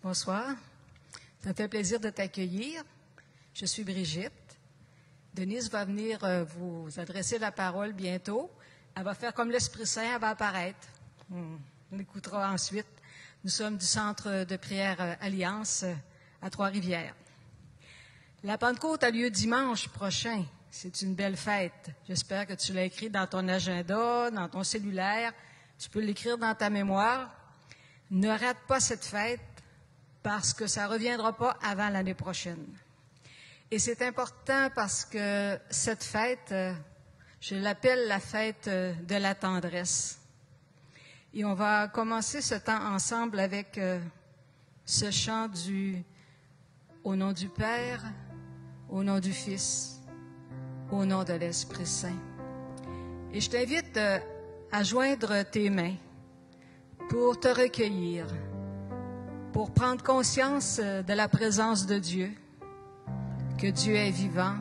Bonsoir. Ça me fait plaisir de t'accueillir. Je suis Brigitte. Denise va venir vous adresser la parole bientôt. Elle va faire comme l'Esprit Saint, elle va apparaître. On l'écoutera ensuite. Nous sommes du Centre de prière Alliance à Trois-Rivières. La Pentecôte a lieu dimanche prochain. C'est une belle fête. J'espère que tu l'as écrit dans ton agenda, dans ton cellulaire. Tu peux l'écrire dans ta mémoire. Ne rate pas cette fête parce que ça ne reviendra pas avant l'année prochaine. Et c'est important parce que cette fête, je l'appelle la fête de la tendresse. Et on va commencer ce temps ensemble avec ce chant au nom du Père, au nom du Fils, au nom de l'Esprit Saint. Et je t'invite à joindre tes mains pour te recueillir, pour prendre conscience de la présence de Dieu, que Dieu est vivant,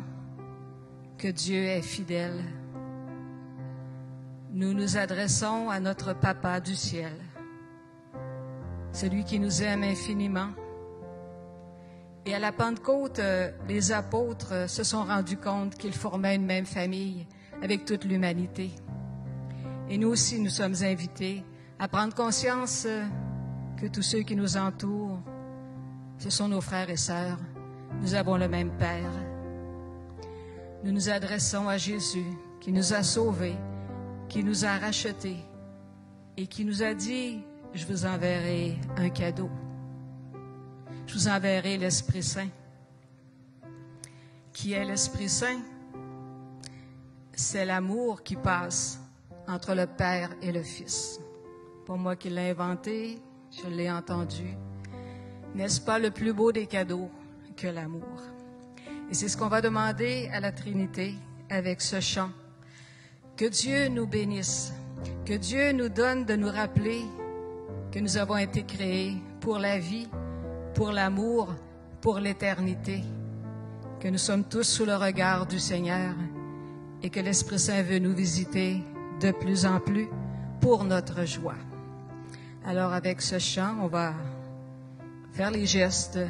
que Dieu est fidèle. Nous nous adressons à notre Papa du ciel, celui qui nous aime infiniment. Et à la Pentecôte, les apôtres se sont rendus compte qu'ils formaient une même famille avec toute l'humanité. Et nous aussi, nous sommes invités à prendre conscience que tous ceux qui nous entourent, ce sont nos frères et sœurs. Nous avons le même Père. Nous nous adressons à Jésus qui nous a sauvés, qui nous a rachetés et qui nous a dit, je vous enverrai un cadeau. Je vous enverrai l'Esprit Saint. Qui est l'Esprit Saint? C'est l'amour qui passe entre le Père et le Fils. Pour moi qui l'ai inventé, je l'ai entendu. N'est-ce pas le plus beau des cadeaux que l'amour? Et c'est ce qu'on va demander à la Trinité avec ce chant. Que Dieu nous bénisse, que Dieu nous donne de nous rappeler que nous avons été créés pour la vie, pour l'amour, pour l'éternité, que nous sommes tous sous le regard du Seigneur et que l'Esprit Saint veut nous visiter de plus en plus pour notre joie. Alors avec ce chant, on va faire les gestes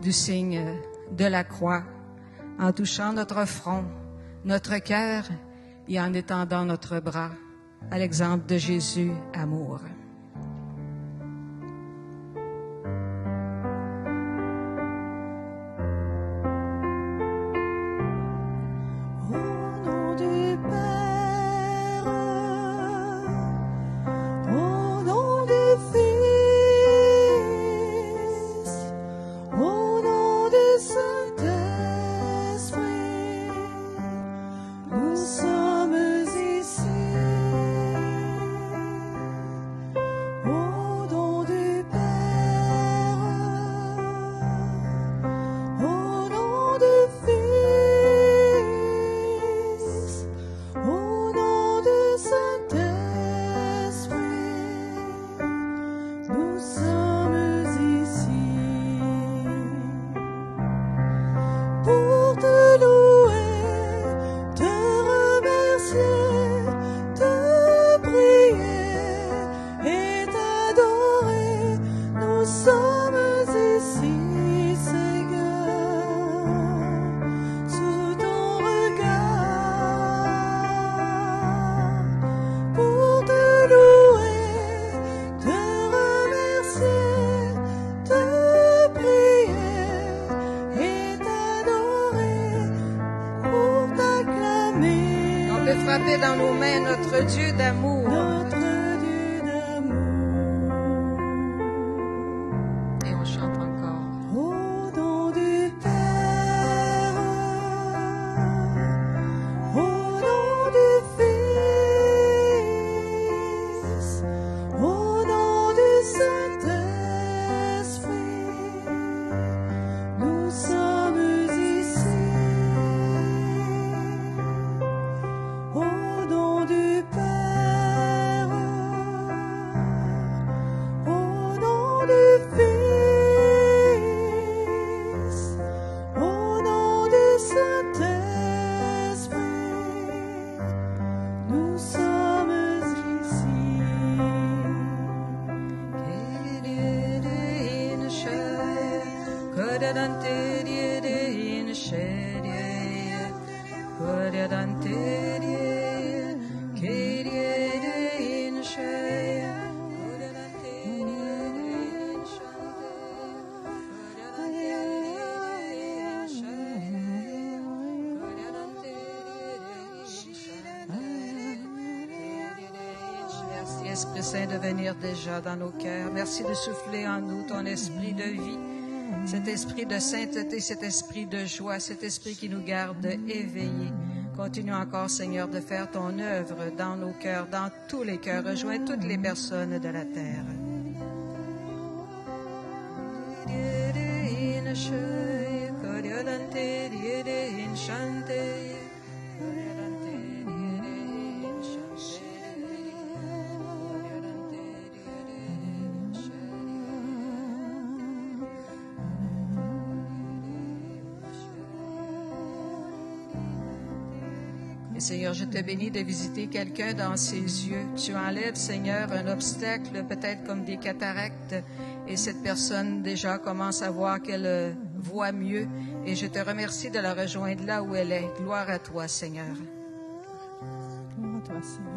du signe de la croix en touchant notre front, notre cœur et en étendant notre bras à l'exemple de Jésus, amour. Frapper dans nos mains notre Dieu d'amour. Notre Dieu d'amour. Et on chante encore. Au nom du Père, au nom du Fils, au nom du Saint-Esprit, nous sommes ici. Au nom du Père, Esprit Saint, de venir déjà dans nos cœurs. Merci de souffler en nous ton esprit de vie, cet esprit de sainteté, cet esprit de joie, cet esprit qui nous garde éveillés. Continue encore, Seigneur, de faire ton œuvre dans nos cœurs, dans tous les cœurs. Rejoins toutes les personnes de la terre. Seigneur, je te bénis de visiter quelqu'un dans ses yeux. Tu enlèves, Seigneur, un obstacle, peut-être comme des cataractes, et cette personne déjà commence à voir qu'elle voit mieux. Et je te remercie de la rejoindre là où elle est. Gloire à toi, Seigneur. Gloire à toi, Seigneur.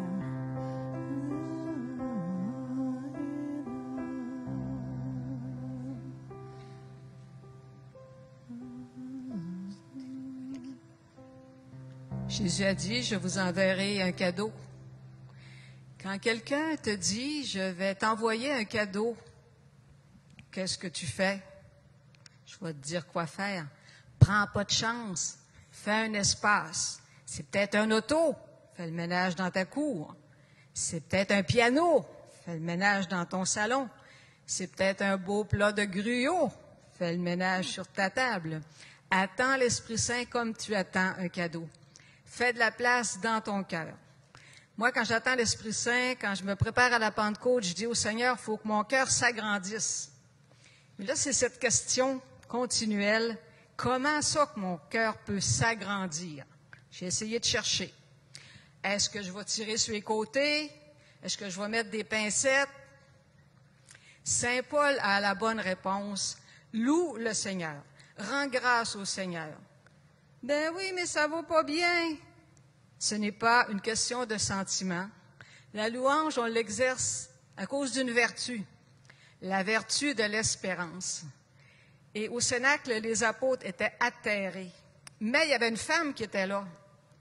Jésus a dit, je vous enverrai un cadeau. Quand quelqu'un te dit, je vais t'envoyer un cadeau, qu'est-ce que tu fais? Je vais te dire quoi faire. Prends pas de chance. Fais un espace. C'est peut-être un auto. Fais le ménage dans ta cour. C'est peut-être un piano. Fais le ménage dans ton salon. C'est peut-être un beau plat de gruau. Fais le ménage sur ta table. Attends l'Esprit Saint comme tu attends un cadeau. Fais de la place dans ton cœur. Moi, quand j'attends l'Esprit Saint, quand je me prépare à la Pentecôte, je dis au Seigneur, il faut que mon cœur s'agrandisse. Mais là, c'est cette question continuelle. Comment ça que mon cœur peut s'agrandir? J'ai essayé de chercher. Est-ce que je vais tirer sur les côtés? Est-ce que je vais mettre des pincettes? Saint Paul a la bonne réponse. Loue le Seigneur. Rends grâce au Seigneur. Ben oui, mais ça va pas bien. Ce n'est pas une question de sentiment. La louange, on l'exerce à cause d'une vertu, la vertu de l'espérance. Et au Cénacle, les apôtres étaient atterrés. Mais il y avait une femme qui était là,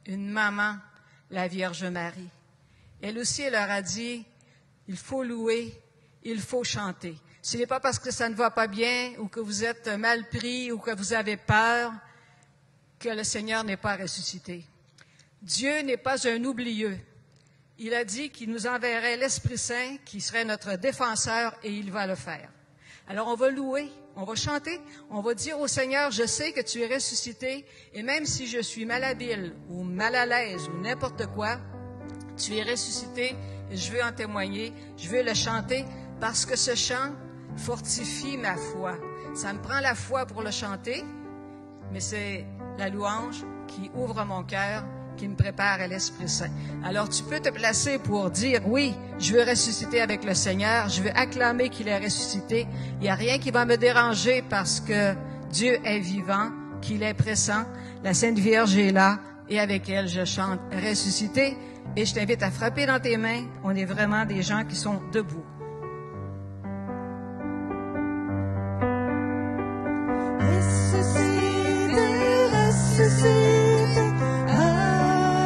une maman, la Vierge Marie. Elle aussi, elle leur a dit, il faut louer, il faut chanter. Ce n'est pas parce que ça ne va pas bien ou que vous êtes mal pris ou que vous avez peur que le Seigneur n'est pas ressuscité. Dieu n'est pas un oublieux. Il a dit qu'il nous enverrait l'Esprit Saint qui serait notre défenseur et il va le faire. Alors on va louer, on va chanter, on va dire au Seigneur, je sais que tu es ressuscité et même si je suis malhabile ou mal à l'aise ou n'importe quoi, tu es ressuscité et je veux en témoigner, je veux le chanter parce que ce chant fortifie ma foi. Ça me prend la foi pour le chanter, mais c'est la louange qui ouvre mon cœur, qui me prépare à l'Esprit Saint. Alors, tu peux te placer pour dire, oui, je veux ressusciter avec le Seigneur, je veux acclamer qu'il est ressuscité. Il n'y a rien qui va me déranger parce que Dieu est vivant, qu'il est pressant. La Sainte Vierge est là et avec elle, je chante ressuscité. Et je t'invite à frapper dans tes mains. On est vraiment des gens qui sont debout.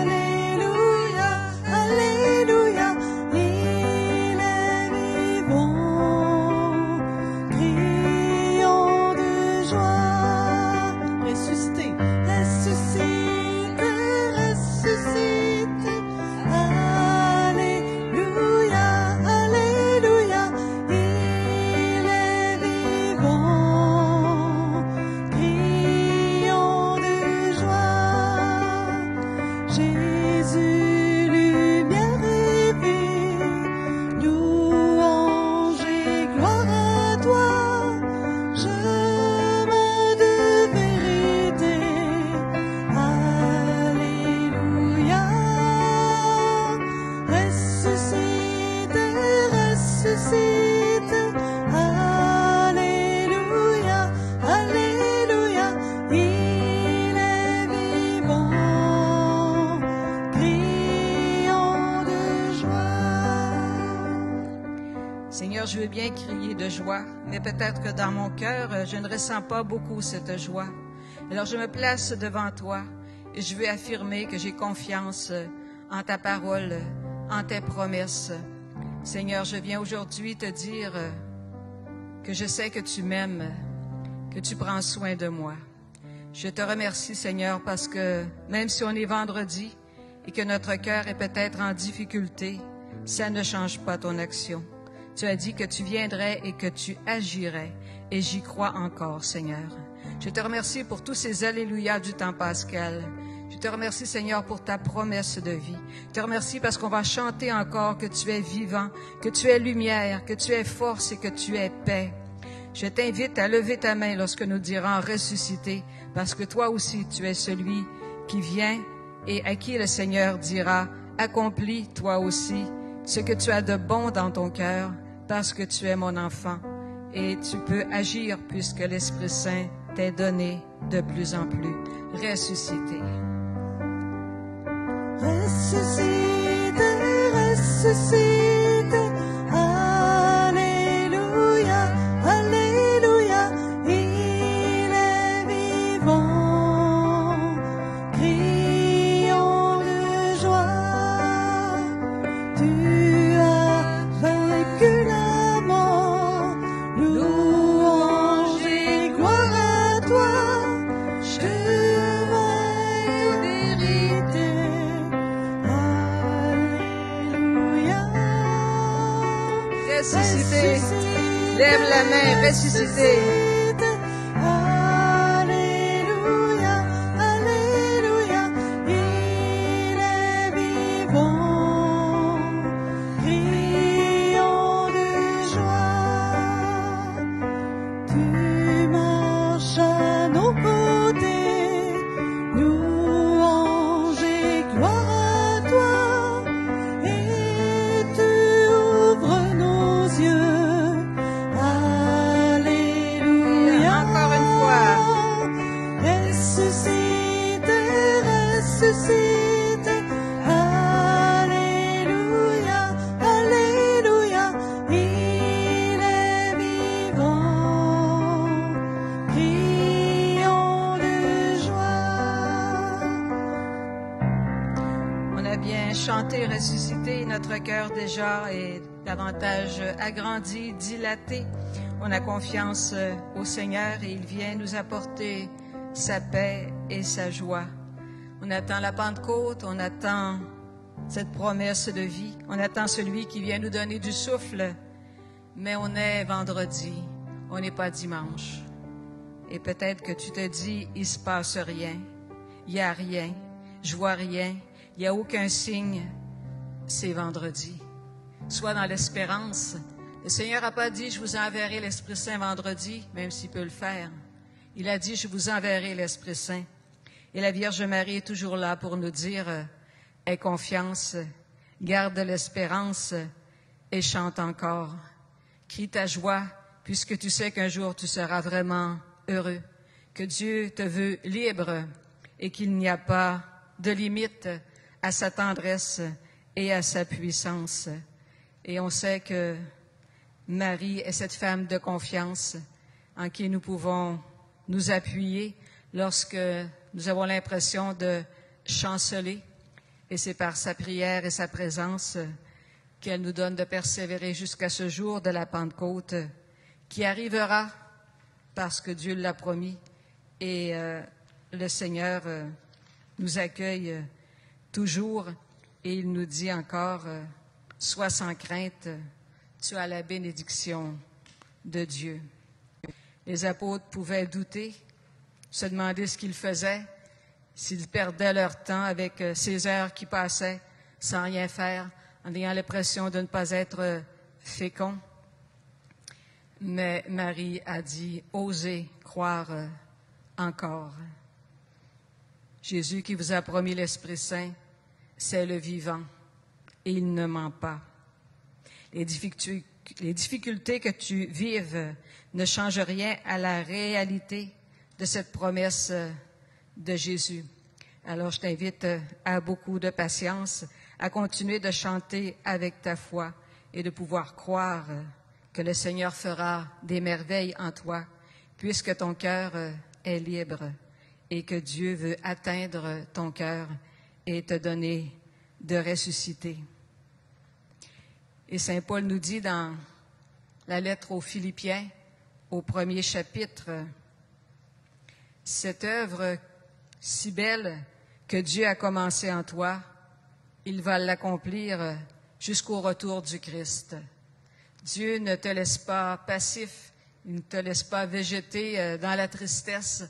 Alléluia, Alléluia. veux bien crier de joie, mais peut-être que dans mon cœur, je ne ressens pas beaucoup cette joie. Alors je me place devant toi et je veux affirmer que j'ai confiance en ta parole, en tes promesses. Seigneur, je viens aujourd'hui te dire que je sais que tu m'aimes, que tu prends soin de moi. Je te remercie, Seigneur, parce que même si on est vendredi et que notre cœur est peut-être en difficulté, ça ne change pas ton action. Tu as dit que tu viendrais et que tu agirais, et j'y crois encore, Seigneur. Je te remercie pour tous ces alléluia du temps pascal. Je te remercie, Seigneur, pour ta promesse de vie. Je te remercie parce qu'on va chanter encore que tu es vivant, que tu es lumière, que tu es force et que tu es paix. Je t'invite à lever ta main lorsque nous dirons ressusciter, parce que toi aussi, tu es celui qui vient et à qui le Seigneur dira, accomplis toi aussi ce que tu as de bon dans ton cœur, parce que tu es mon enfant. Et tu peux agir puisque l'Esprit Saint t'est donné de plus en plus. Ressuscité. Ressuscité, ressuscité, Alléluia, Alléluia, il est vivant, crions de joie, tu as vaincu la mort, louange et gloire à toi, chemin vérité. Ressuscité. Lève la main, ressuscité. Alléluia, Alléluia, il est vivant, crions de joie, tu marches à nos côtés, louange et gloire à toi, et tu ouvres nos yeux. Alléluia. Encore une fois. Ressuscité, ressuscité. Alléluia, Alléluia. Il est vivant. Crions de joie. On a bien chanté, ressuscité, notre cœur déjà est davantage agrandi, dilaté. On a confiance au Seigneur et il vient nous apporter sa paix et sa joie. On attend la Pentecôte, on attend cette promesse de vie, on attend celui qui vient nous donner du souffle, mais on est vendredi, on n'est pas dimanche. Et peut-être que tu te dis, il se passe rien, il n'y a rien, je vois rien, il n'y a aucun signe, c'est vendredi. Sois dans l'espérance. Le Seigneur n'a pas dit, je vous enverrai l'Esprit Saint vendredi, même s'il peut le faire. Il a dit, je vous enverrai l'Esprit Saint. Et la Vierge Marie est toujours là pour nous dire, aie confiance, garde l'espérance et chante encore. Crie ta joie, puisque tu sais qu'un jour tu seras vraiment heureux, que Dieu te veut libre et qu'il n'y a pas de limite à sa tendresse et à sa puissance. Et on sait que Marie est cette femme de confiance en qui nous pouvons nous appuyer lorsque nous avons l'impression de chanceler. Et c'est par sa prière et sa présence qu'elle nous donne de persévérer jusqu'à ce jour de la Pentecôte qui arrivera parce que Dieu l'a promis. Et le Seigneur nous accueille toujours et il nous dit encore, sois sans crainte, tu as la bénédiction de Dieu. Les apôtres pouvaient douter, se demander ce qu'ils faisaient, s'ils perdaient leur temps avec ces heures qui passaient sans rien faire, en ayant l'impression de ne pas être féconds. Mais Marie a dit, osez croire encore. Jésus qui vous a promis l'Esprit Saint, c'est le vivant et il ne ment pas. Les difficultés que tu vives ne changent rien à la réalité de cette promesse de Jésus. Alors, je t'invite à beaucoup de patience, à continuer de chanter avec ta foi et de pouvoir croire que le Seigneur fera des merveilles en toi, puisque ton cœur est libre et que Dieu veut atteindre ton cœur et te donner de ressusciter. Et Saint Paul nous dit dans la lettre aux Philippiens, au 1er chapitre, « Cette œuvre si belle que Dieu a commencée en toi, il va l'accomplir jusqu'au retour du Christ. » Dieu ne te laisse pas passif, il ne te laisse pas végéter dans la tristesse,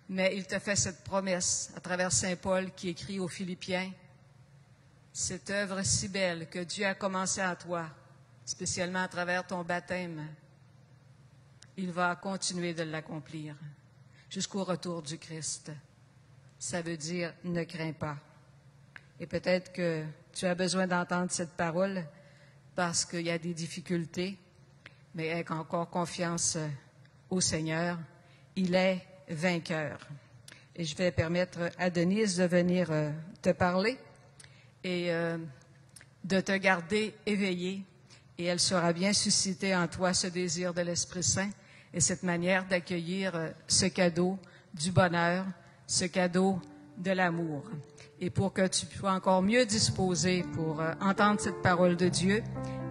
mais il te fait cette promesse à travers Saint Paul qui écrit aux Philippiens, « Cette œuvre si belle que Dieu a commencée en toi, spécialement à travers ton baptême, il va continuer de l'accomplir jusqu'au retour du Christ. » Ça veut dire « ne crains pas ». Et peut-être que tu as besoin d'entendre cette parole parce qu'il y a des difficultés, mais aie encore confiance au Seigneur. Il est vainqueur. Et je vais permettre à Denise de venir te parler et de te garder éveillé. Et elle saura bien susciter en toi ce désir de l'Esprit Saint et cette manière d'accueillir ce cadeau du bonheur, ce cadeau de l'amour. Et pour que tu sois encore mieux disposé pour entendre cette parole de Dieu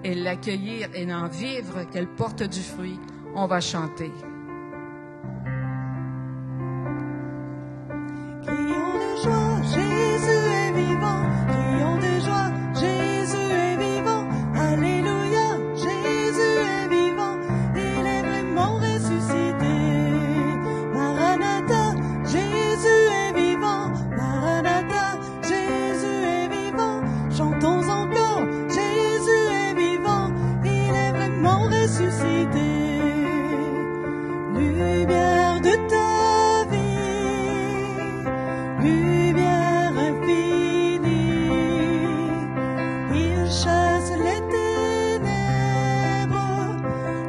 et l'accueillir et en vivre, qu'elle porte du fruit, on va chanter. Crions de joie, Jésus est vivant. Crions de joie, Jésus est vivant. Alléluia, Jésus est vivant. Il est vraiment ressuscité. Maranatha, Jésus est vivant. Maranatha, Jésus est vivant. Chantons encore, Jésus est vivant. Il est vraiment ressuscité. Lumière de ta vie, lumière infinie, il chasse les ténèbres,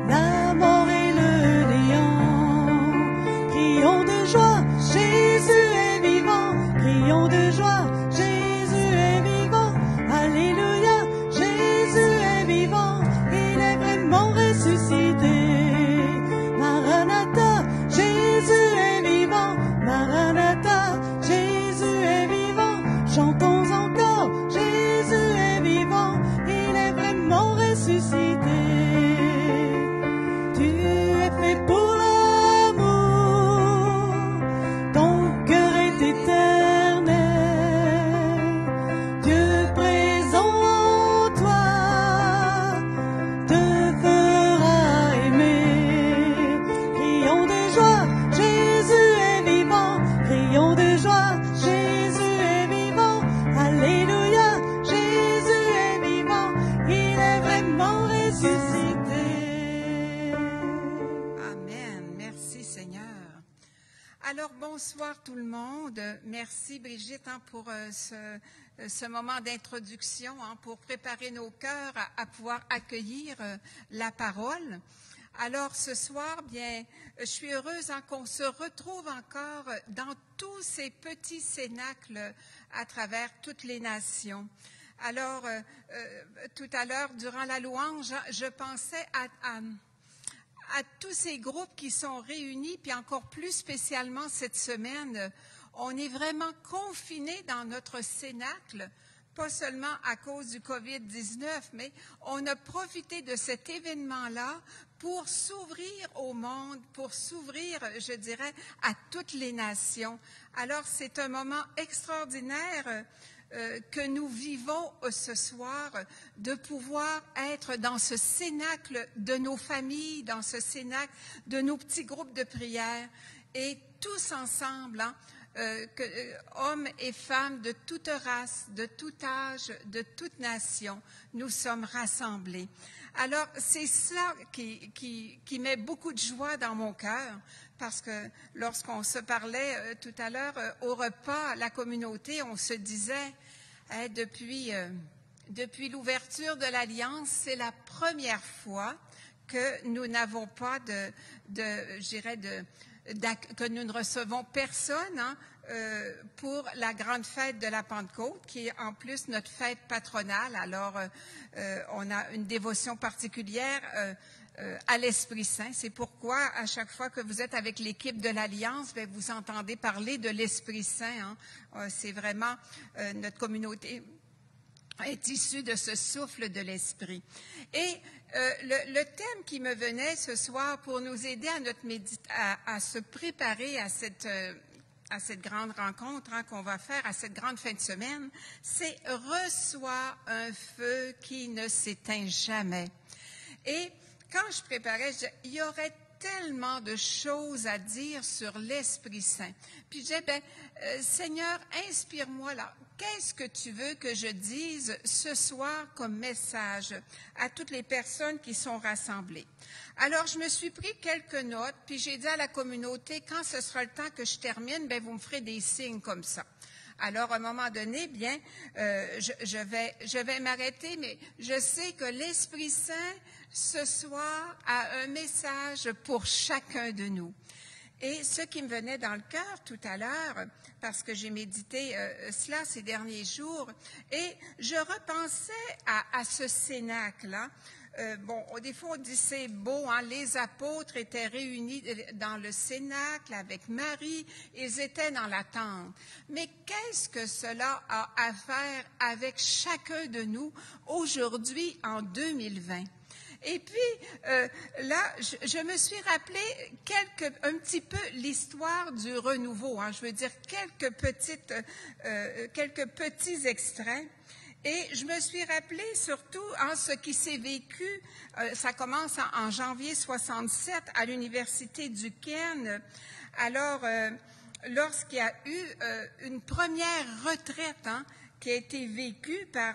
la mort et le néant. Crions de joie, Jésus est vivant. Crions de joie, Jésus est vivant. Alléluia, Jésus est vivant. Il est vraiment ressuscité. Maranatha, Jésus est vivant. Maranatha, Jésus est vivant. Chantons encore, Jésus est vivant. Il est vraiment ressuscité. Tu es fait pour l'amour. Ton cœur est éternel. Dieu présent en toi te fera aimer. Crions de joie, Jésus est vivant. Crions de joie, Jésus est vivant. Alléluia, Jésus est vivant. Il est vraiment ressuscité. Amen. Merci Seigneur. Alors bonsoir tout le monde. Merci Brigitte pour ce moment d'introduction, pour préparer nos cœurs à pouvoir accueillir la parole. Alors ce soir, bien, je suis heureuse qu'on se retrouve encore dans tous ces petits cénacles à travers toutes les nations. Alors, tout à l'heure, durant la louange, je pensais à tous ces groupes qui sont réunis, puis encore plus spécialement cette semaine, on est vraiment confinés dans notre cénacle, pas seulement à cause du COVID-19, mais on a profité de cet événement-là pour s'ouvrir au monde, pour s'ouvrir, je dirais, à toutes les nations. Alors, c'est un moment extraordinaire que nous vivons ce soir, de pouvoir être dans ce cénacle de nos familles, dans ce cénacle de nos petits groupes de prière, et tous ensemble, hommes et femmes de toute race, de tout âge, de toute nation, nous sommes rassemblés. Alors, c'est ça qui met beaucoup de joie dans mon cœur, parce que lorsqu'on se parlait tout à l'heure au repas, la communauté, on se disait, depuis l'ouverture de l'Alliance, c'est la première fois que nous n'avons pas que nous ne recevons personne pour la grande fête de la Pentecôte, qui est en plus notre fête patronale. Alors, on a une dévotion particulière à l'Esprit Saint. C'est pourquoi, à chaque fois que vous êtes avec l'équipe de l'Alliance, bien, vous entendez parler de l'Esprit Saint. Hein. C'est vraiment notre communauté est issue de ce souffle de l'Esprit. Et le thème qui me venait ce soir pour nous aider à se préparer à cette grande rencontre qu'on va faire, à cette grande fin de semaine, c'est « Reçois un feu qui ne s'éteint jamais ». Et quand je préparais, il y aurait tellement de choses à dire sur l'Esprit Saint. Puis je disais, Seigneur, inspire-moi là. Qu'est-ce que tu veux que je dise ce soir comme message à toutes les personnes qui sont rassemblées? Alors, je me suis pris quelques notes, puis j'ai dit à la communauté, quand ce sera le temps que je termine, vous me ferez des signes comme ça. Alors, à un moment donné, je vais m'arrêter, mais je sais que l'Esprit Saint, ce soir, a un message pour chacun de nous. Et ce qui me venait dans le cœur tout à l'heure, parce que j'ai médité cela ces derniers jours, et je repensais à ce cénacle-là. Des fois, on dit c'est beau, hein? Les apôtres étaient réunis dans le cénacle avec Marie, ils étaient dans la tente. Mais qu'est-ce que cela a à faire avec chacun de nous aujourd'hui en 2020? Et puis, là, je me suis rappelé un petit peu l'histoire du renouveau, hein, je veux dire quelques petits extraits. Et je me suis rappelé surtout ce qui s'est vécu, ça commence en janvier 67 à l'Université du Kent. Alors, lorsqu'il y a eu une première retraite, hein, qui a été vécue par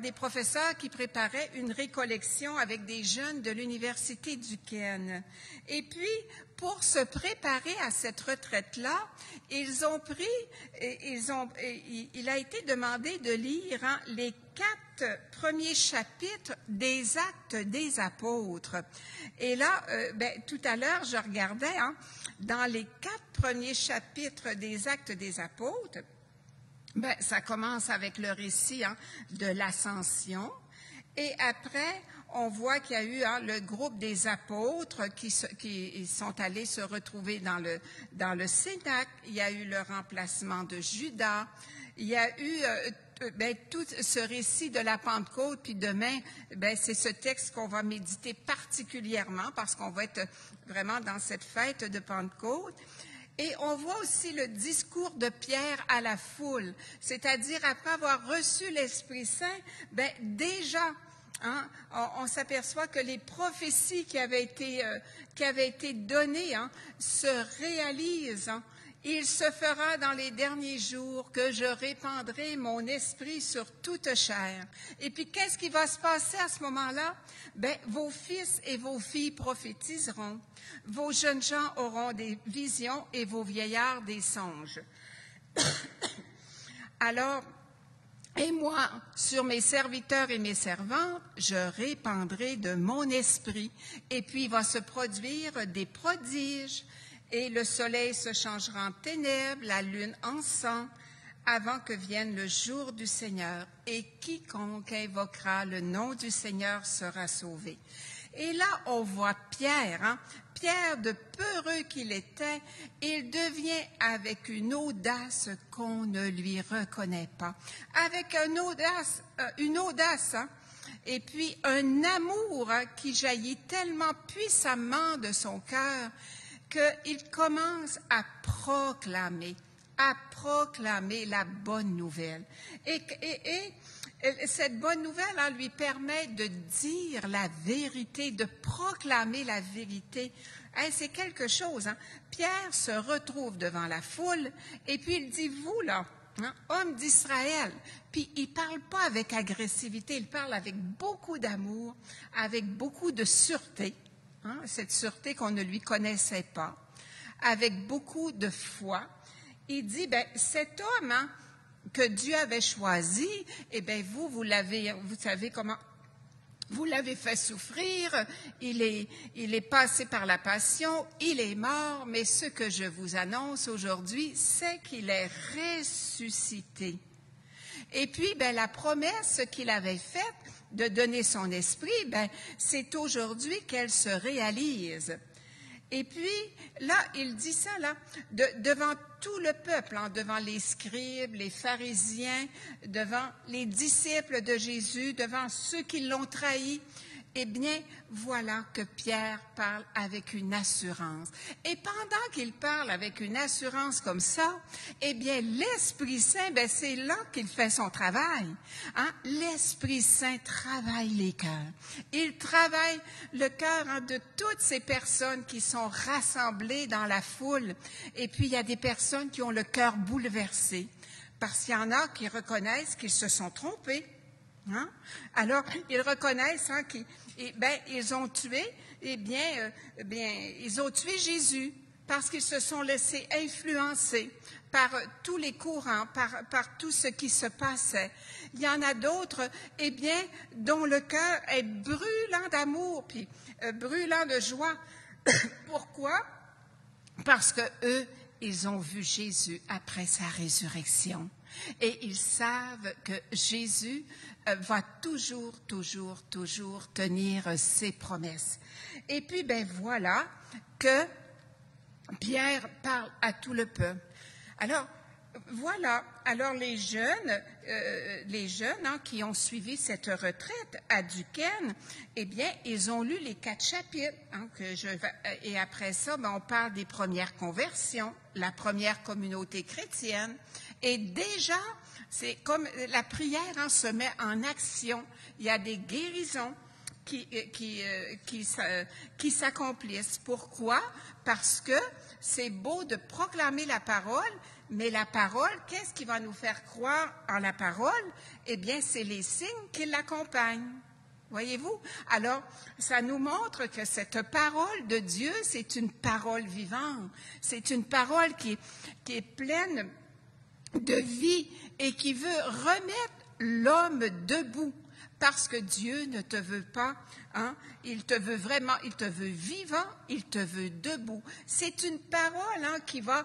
des professeurs qui préparaient une récollection avec des jeunes de l'Université du Kent. Et puis, pour se préparer à cette retraite-là, il a été demandé de lire les 4 premiers chapitres des Actes des Apôtres. Et là, tout à l'heure, je regardais, hein, dans les 4 premiers chapitres des Actes des Apôtres, ça commence avec le récit, hein, de l'Ascension. Et après, on voit qu'il y a eu, hein, le groupe des apôtres qui sont allés se retrouver dans le cénacle. Il y a eu le remplacement de Judas. Il y a eu tout ce récit de la Pentecôte. Puis demain, c'est ce texte qu'on va méditer particulièrement parce qu'on va être vraiment dans cette fête de Pentecôte. Et on voit aussi le discours de Pierre à la foule, c'est-à-dire après avoir reçu l'Esprit Saint, déjà, hein, on s'aperçoit que les prophéties qui avaient été données, hein, se réalisent. Hein. Il se fera dans les derniers jours que je répandrai mon esprit sur toute chair. Et puis, qu'est-ce qui va se passer à ce moment-là? Vos fils et vos filles prophétiseront. Vos jeunes gens auront des visions et vos vieillards des songes. Alors, et moi, sur mes serviteurs et mes servantes, je répandrai de mon esprit. Et puis, il va se produire des prodiges. Et le soleil se changera en ténèbres, la lune en sang, avant que vienne le jour du Seigneur. Et quiconque invoquera le nom du Seigneur sera sauvé. Et là, on voit Pierre, hein? Pierre, de peureux qu'il était, il devient avec une audace qu'on ne lui reconnaît pas. Avec une audace, hein? Et puis un amour, hein, qui jaillit tellement puissamment de son cœur, qu'il commence à proclamer la bonne nouvelle. Et cette bonne nouvelle, hein, lui permet de dire la vérité, de proclamer la vérité. Hein, c'est quelque chose. Hein. Pierre se retrouve devant la foule et puis il dit, vous là, hein, homme d'Israël, puis il parle pas avec agressivité, il parle avec beaucoup d'amour, avec beaucoup de sûreté. Hein, cette sûreté qu'on ne lui connaissait pas, avec beaucoup de foi. Il dit, cet homme, hein, que Dieu avait choisi, vous savez comment, vous l'avez fait souffrir, il est passé par la passion, il est mort, mais ce que je vous annonce aujourd'hui, c'est qu'il est ressuscité. Et puis, la promesse qu'il avait faite de donner son esprit, ben, c'est aujourd'hui qu'elle se réalise. Et puis, là, il dit ça, là, devant tout le peuple, hein, devant les scribes, les pharisiens, devant les disciples de Jésus, devant ceux qui l'ont trahi. Eh bien, voilà que Pierre parle avec une assurance. Et pendant qu'il parle avec une assurance comme ça, eh bien, l'Esprit Saint, ben, c'est là qu'il fait son travail. Hein? L'Esprit Saint travaille les cœurs. Il travaille le cœur, hein, de toutes ces personnes qui sont rassemblées dans la foule. Et puis, il y a des personnes qui ont le cœur bouleversé, parce qu'il y en a qui reconnaissent qu'ils se sont trompés. Hein? Alors, ils reconnaissent, hein, ils ont tué, ils ont tué Jésus parce qu'ils se sont laissés influencer par tous les courants, par tout ce qui se passait. Il y en a d'autres, dont le cœur est brûlant d'amour, puis brûlant de joie. Pourquoi? Parce que eux, ils ont vu Jésus après sa résurrection. Et ils savent que Jésus va toujours tenir ses promesses. Et puis, ben voilà que Pierre parle à tout le peuple. Alors, voilà. Alors, les jeunes hein, qui ont suivi cette retraite à Duquesne, ils ont lu les 4 chapitres. Hein, et après ça, ben, on parle des premières conversions, la première communauté chrétienne. Et déjà, c'est comme la prière, hein, se met en action. Il y a des guérisons qui s'accomplissent. Pourquoi? Parce que c'est beau de proclamer la parole, mais la parole, qu'est-ce qui va nous faire croire en la parole? Eh bien, c'est les signes qui l'accompagnent. Voyez-vous? Alors, ça nous montre que cette parole de Dieu, c'est une parole vivante. C'est une parole qui est pleine de vie et qui veut remettre l'homme debout. Parce que Dieu ne te veut pas, hein, il te veut vraiment, il te veut vivant, il te veut debout. C'est une parole, hein, qui va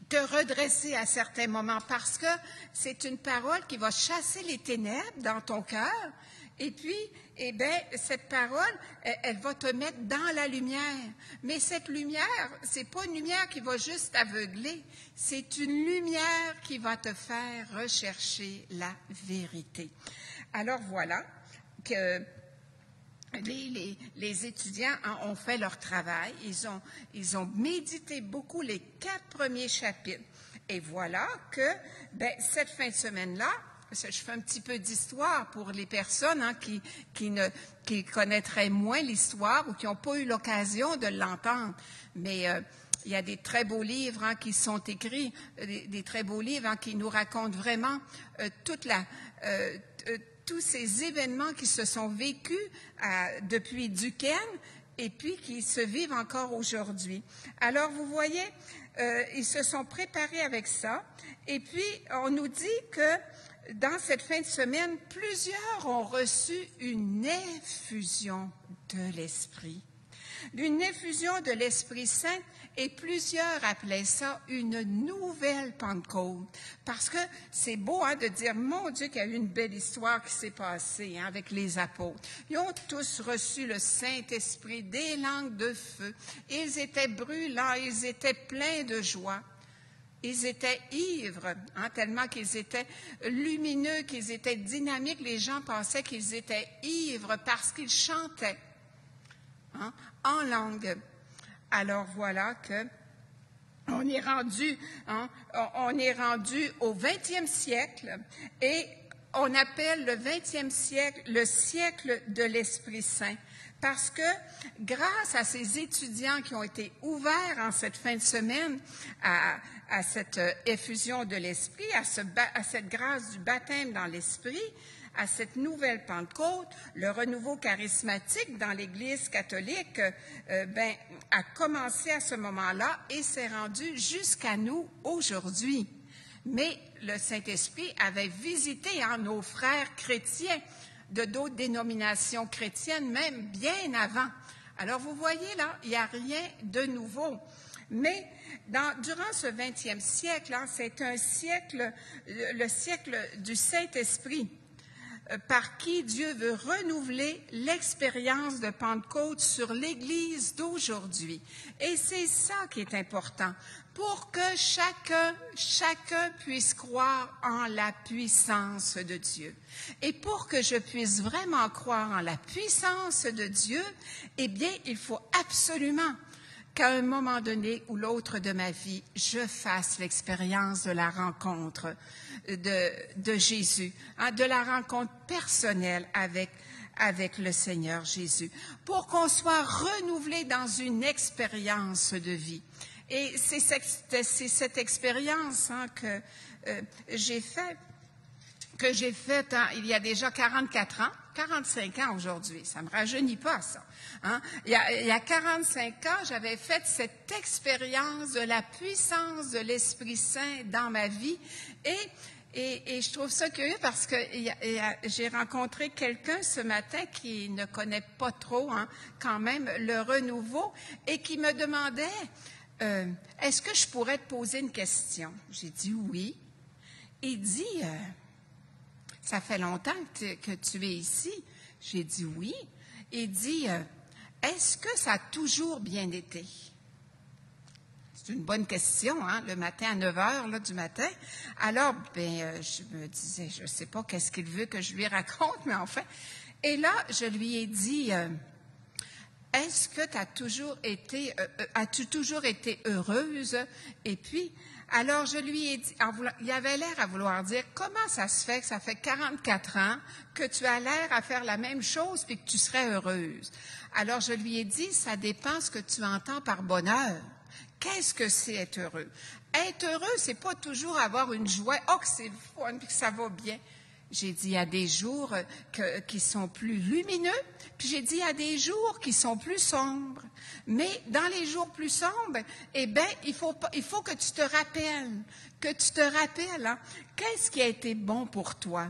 te redresser à certains moments, parce que c'est une parole qui va chasser les ténèbres dans ton cœur. Et puis, cette parole, elle va te mettre dans la lumière. Mais cette lumière, c'est pas une lumière qui va juste t'aveugler. C'est une lumière qui va te faire rechercher la vérité. Alors voilà que les étudiants ont fait leur travail. Ils ont médité beaucoup les 4 premiers chapitres. Et voilà que, cette fin de semaine-là, je fais un petit peu d'histoire pour les personnes, hein, qui connaîtraient moins l'histoire ou qui n'ont pas eu l'occasion de l'entendre. Mais il y a des très beaux livres, hein, qui sont écrits, des très beaux livres, hein, qui nous racontent vraiment tous ces événements qui se sont vécus depuis Duquesne et puis qui se vivent encore aujourd'hui. Alors, vous voyez, ils se sont préparés avec ça. Et puis, on nous dit que dans cette fin de semaine, plusieurs ont reçu une effusion de l'Esprit. Une effusion de l'Esprit Saint, et plusieurs appelaient ça une nouvelle Pentecôte. Parce que c'est beau, hein, de dire, mon Dieu, qu'il y a eu une belle histoire qui s'est passée, hein, avec les apôtres. Ils ont tous reçu le Saint-Esprit, des langues de feu. Ils étaient brûlants, ils étaient pleins de joie. Ils étaient ivres, hein, tellement qu'ils étaient lumineux, qu'ils étaient dynamiques. Les gens pensaient qu'ils étaient ivres parce qu'ils chantaient, hein, en langue. Alors voilà que on est rendu au 20e siècle et on appelle le 20e siècle le siècle de l'Esprit Saint. Parce que grâce à ces étudiants qui ont été ouverts en cette fin de semaine à cette effusion de l'Esprit, à cette grâce du baptême dans l'Esprit, à cette nouvelle Pentecôte, le renouveau charismatique dans l'Église catholique a commencé à ce moment-là et s'est rendu jusqu'à nous aujourd'hui. Mais le Saint-Esprit avait visité, hein, nos frères chrétiens de d'autres dénominations chrétiennes, même bien avant. Alors, vous voyez là, il n'y a rien de nouveau. Mais durant ce 20e siècle, hein, c'est un siècle, le siècle du Saint-Esprit. par qui Dieu veut renouveler l'expérience de Pentecôte sur l'Église d'aujourd'hui. Et c'est ça qui est important, pour que chacun puisse croire en la puissance de Dieu. Et pour que je puisse vraiment croire en la puissance de Dieu, eh bien, il faut absolument qu'à un moment donné ou l'autre de ma vie, je fasse l'expérience de la rencontre de Jésus, de la rencontre personnelle avec le Seigneur Jésus, pour qu'on soit renouvelé dans une expérience de vie. Et c'est cette expérience que j'ai faite il y a déjà 44 ans, 45 ans aujourd'hui, ça me rajeunit pas ça. Il y a 45 ans, j'avais fait cette expérience de la puissance de l'Esprit Saint dans ma vie et je trouve ça curieux parce que j'ai rencontré quelqu'un ce matin qui ne connaît pas trop quand même le renouveau et qui me demandait est-ce que je pourrais te poser une question? J'ai dit oui. Il dit ça fait longtemps que tu es ici. J'ai dit oui. Il dit, est-ce que ça a toujours bien été? C'est une bonne question, le matin à 9 heures du matin. Alors, je me disais, je ne sais pas qu'est-ce qu'il veut que je lui raconte, mais enfin. Et là, je lui ai dit, est-ce que as-tu toujours été heureuse? Et puis, alors je lui ai dit, il avait l'air à vouloir dire, comment ça se fait que ça fait 44 ans que tu as l'air à faire la même chose puis que tu serais heureuse? Alors je lui ai dit, ça dépend ce que tu entends par bonheur. Qu'est-ce que c'est être heureux? Être heureux, c'est pas toujours avoir une joie, que c'est le fun puis que ça va bien. J'ai dit, il y a des jours qui sont plus lumineux, puis j'ai dit, il y a des jours qui sont plus sombres. Mais dans les jours plus sombres, il faut que tu te rappelles, qu'est-ce qui a été bon pour toi.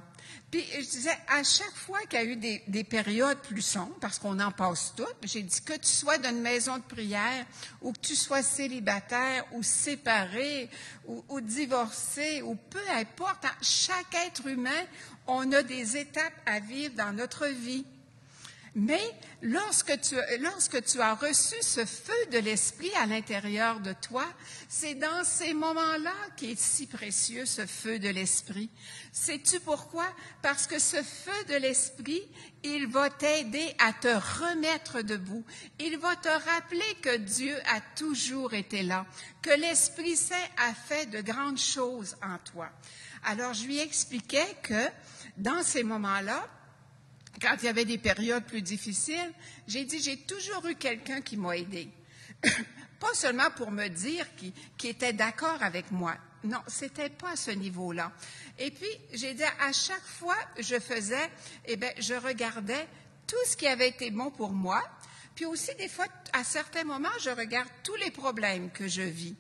Puis je disais, à chaque fois qu'il y a eu des périodes plus sombres, parce qu'on en passe toutes, j'ai dit que tu sois dans une maison de prière, ou que tu sois célibataire, ou séparé, ou divorcé, ou peu importe, chaque être humain, on a des étapes à vivre dans notre vie. Mais lorsque tu as reçu ce feu de l'Esprit à l'intérieur de toi, c'est dans ces moments-là qu'il est si précieux, ce feu de l'Esprit. Sais-tu pourquoi? Parce que ce feu de l'Esprit, il va t'aider à te remettre debout. Il va te rappeler que Dieu a toujours été là, que l'Esprit Saint a fait de grandes choses en toi. Alors, je lui expliquais que dans ces moments-là, quand il y avait des périodes plus difficiles, j'ai dit, j'ai toujours eu quelqu'un qui m'a aidé. Pas seulement pour me dire qu'il était d'accord avec moi. Non, c'était pas à ce niveau-là. Et puis, j'ai dit, à chaque fois je faisais, je regardais tout ce qui avait été bon pour moi. Puis aussi, des fois, à certains moments, je regarde tous les problèmes que je vis.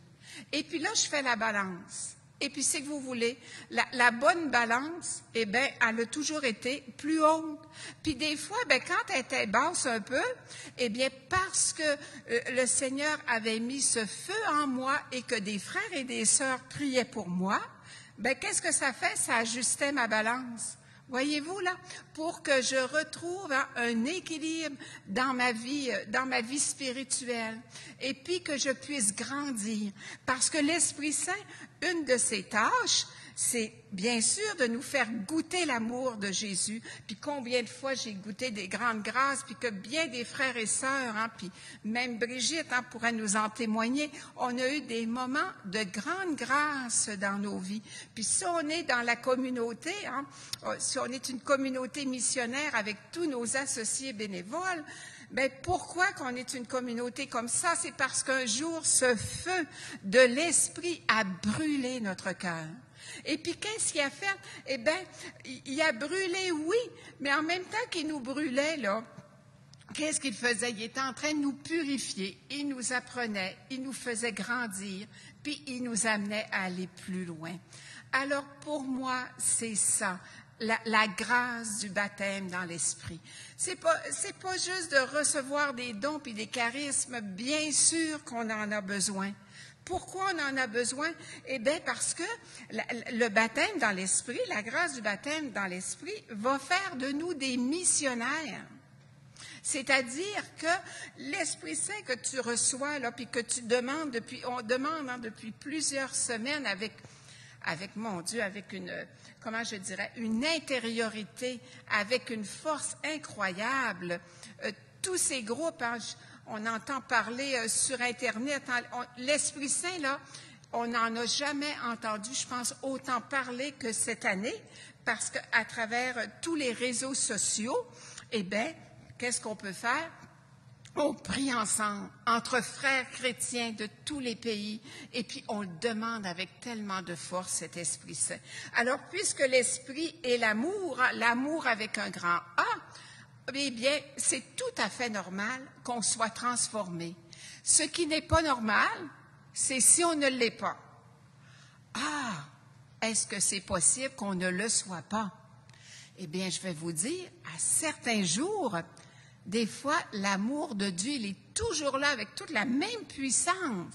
Et puis là, je fais la balance. Et puis, c'est que vous voulez, la bonne balance, elle a toujours été plus haute. Puis des fois, quand elle était basse un peu, parce que le Seigneur avait mis ce feu en moi et que des frères et des sœurs priaient pour moi, qu'est-ce que ça fait? Ça ajustait ma balance. Voyez-vous là, pour que je retrouve un équilibre dans ma vie spirituelle et puis que je puisse grandir. Parce que l'Esprit Saint, une de ses tâches, c'est bien sûr de nous faire goûter l'amour de Jésus. Puis combien de fois j'ai goûté des grandes grâces, puis que bien des frères et sœurs, puis même Brigitte pourrait nous en témoigner, on a eu des moments de grande grâce dans nos vies. Puis si on est dans la communauté, si on est une communauté missionnaire avec tous nos associés bénévoles, pourquoi qu'on est une communauté comme ça? C'est parce qu'un jour, ce feu de l'Esprit a brûlé notre cœur. Et puis, qu'est-ce qu'il a fait? Il a brûlé, oui, mais en même temps qu'il nous brûlait, là, qu'est-ce qu'il faisait? Il était en train de nous purifier. Il nous apprenait, il nous faisait grandir, puis il nous amenait à aller plus loin. Alors, pour moi, c'est ça, la grâce du baptême dans l'Esprit. C'est pas juste de recevoir des dons puis des charismes, bien sûr qu'on en a besoin. Pourquoi on en a besoin? Eh bien, parce que le baptême dans l'Esprit, la grâce du baptême dans l'Esprit va faire de nous des missionnaires. C'est-à-dire que l'Esprit Saint que tu reçois, là, puis que tu demandes on demande depuis plusieurs semaines avec mon Dieu, avec une intériorité, avec une force incroyable. Tous ces groupes, on entend parler sur Internet, l'Esprit Saint, là, on n'en a jamais entendu, je pense, autant parler que cette année, parce qu'à travers tous les réseaux sociaux, eh bien, qu'est-ce qu'on peut faire? On prie ensemble, entre frères chrétiens de tous les pays, et puis on le demande avec tellement de force, cet Esprit Saint. Alors, puisque l'Esprit est l'amour, l'amour avec un grand A, eh bien, c'est tout à fait normal qu'on soit transformé. Ce qui n'est pas normal, c'est si on ne l'est pas. Ah, est-ce que c'est possible qu'on ne le soit pas? Eh bien, je vais vous dire, à certains jours, des fois, l'amour de Dieu, il est toujours là avec toute la même puissance,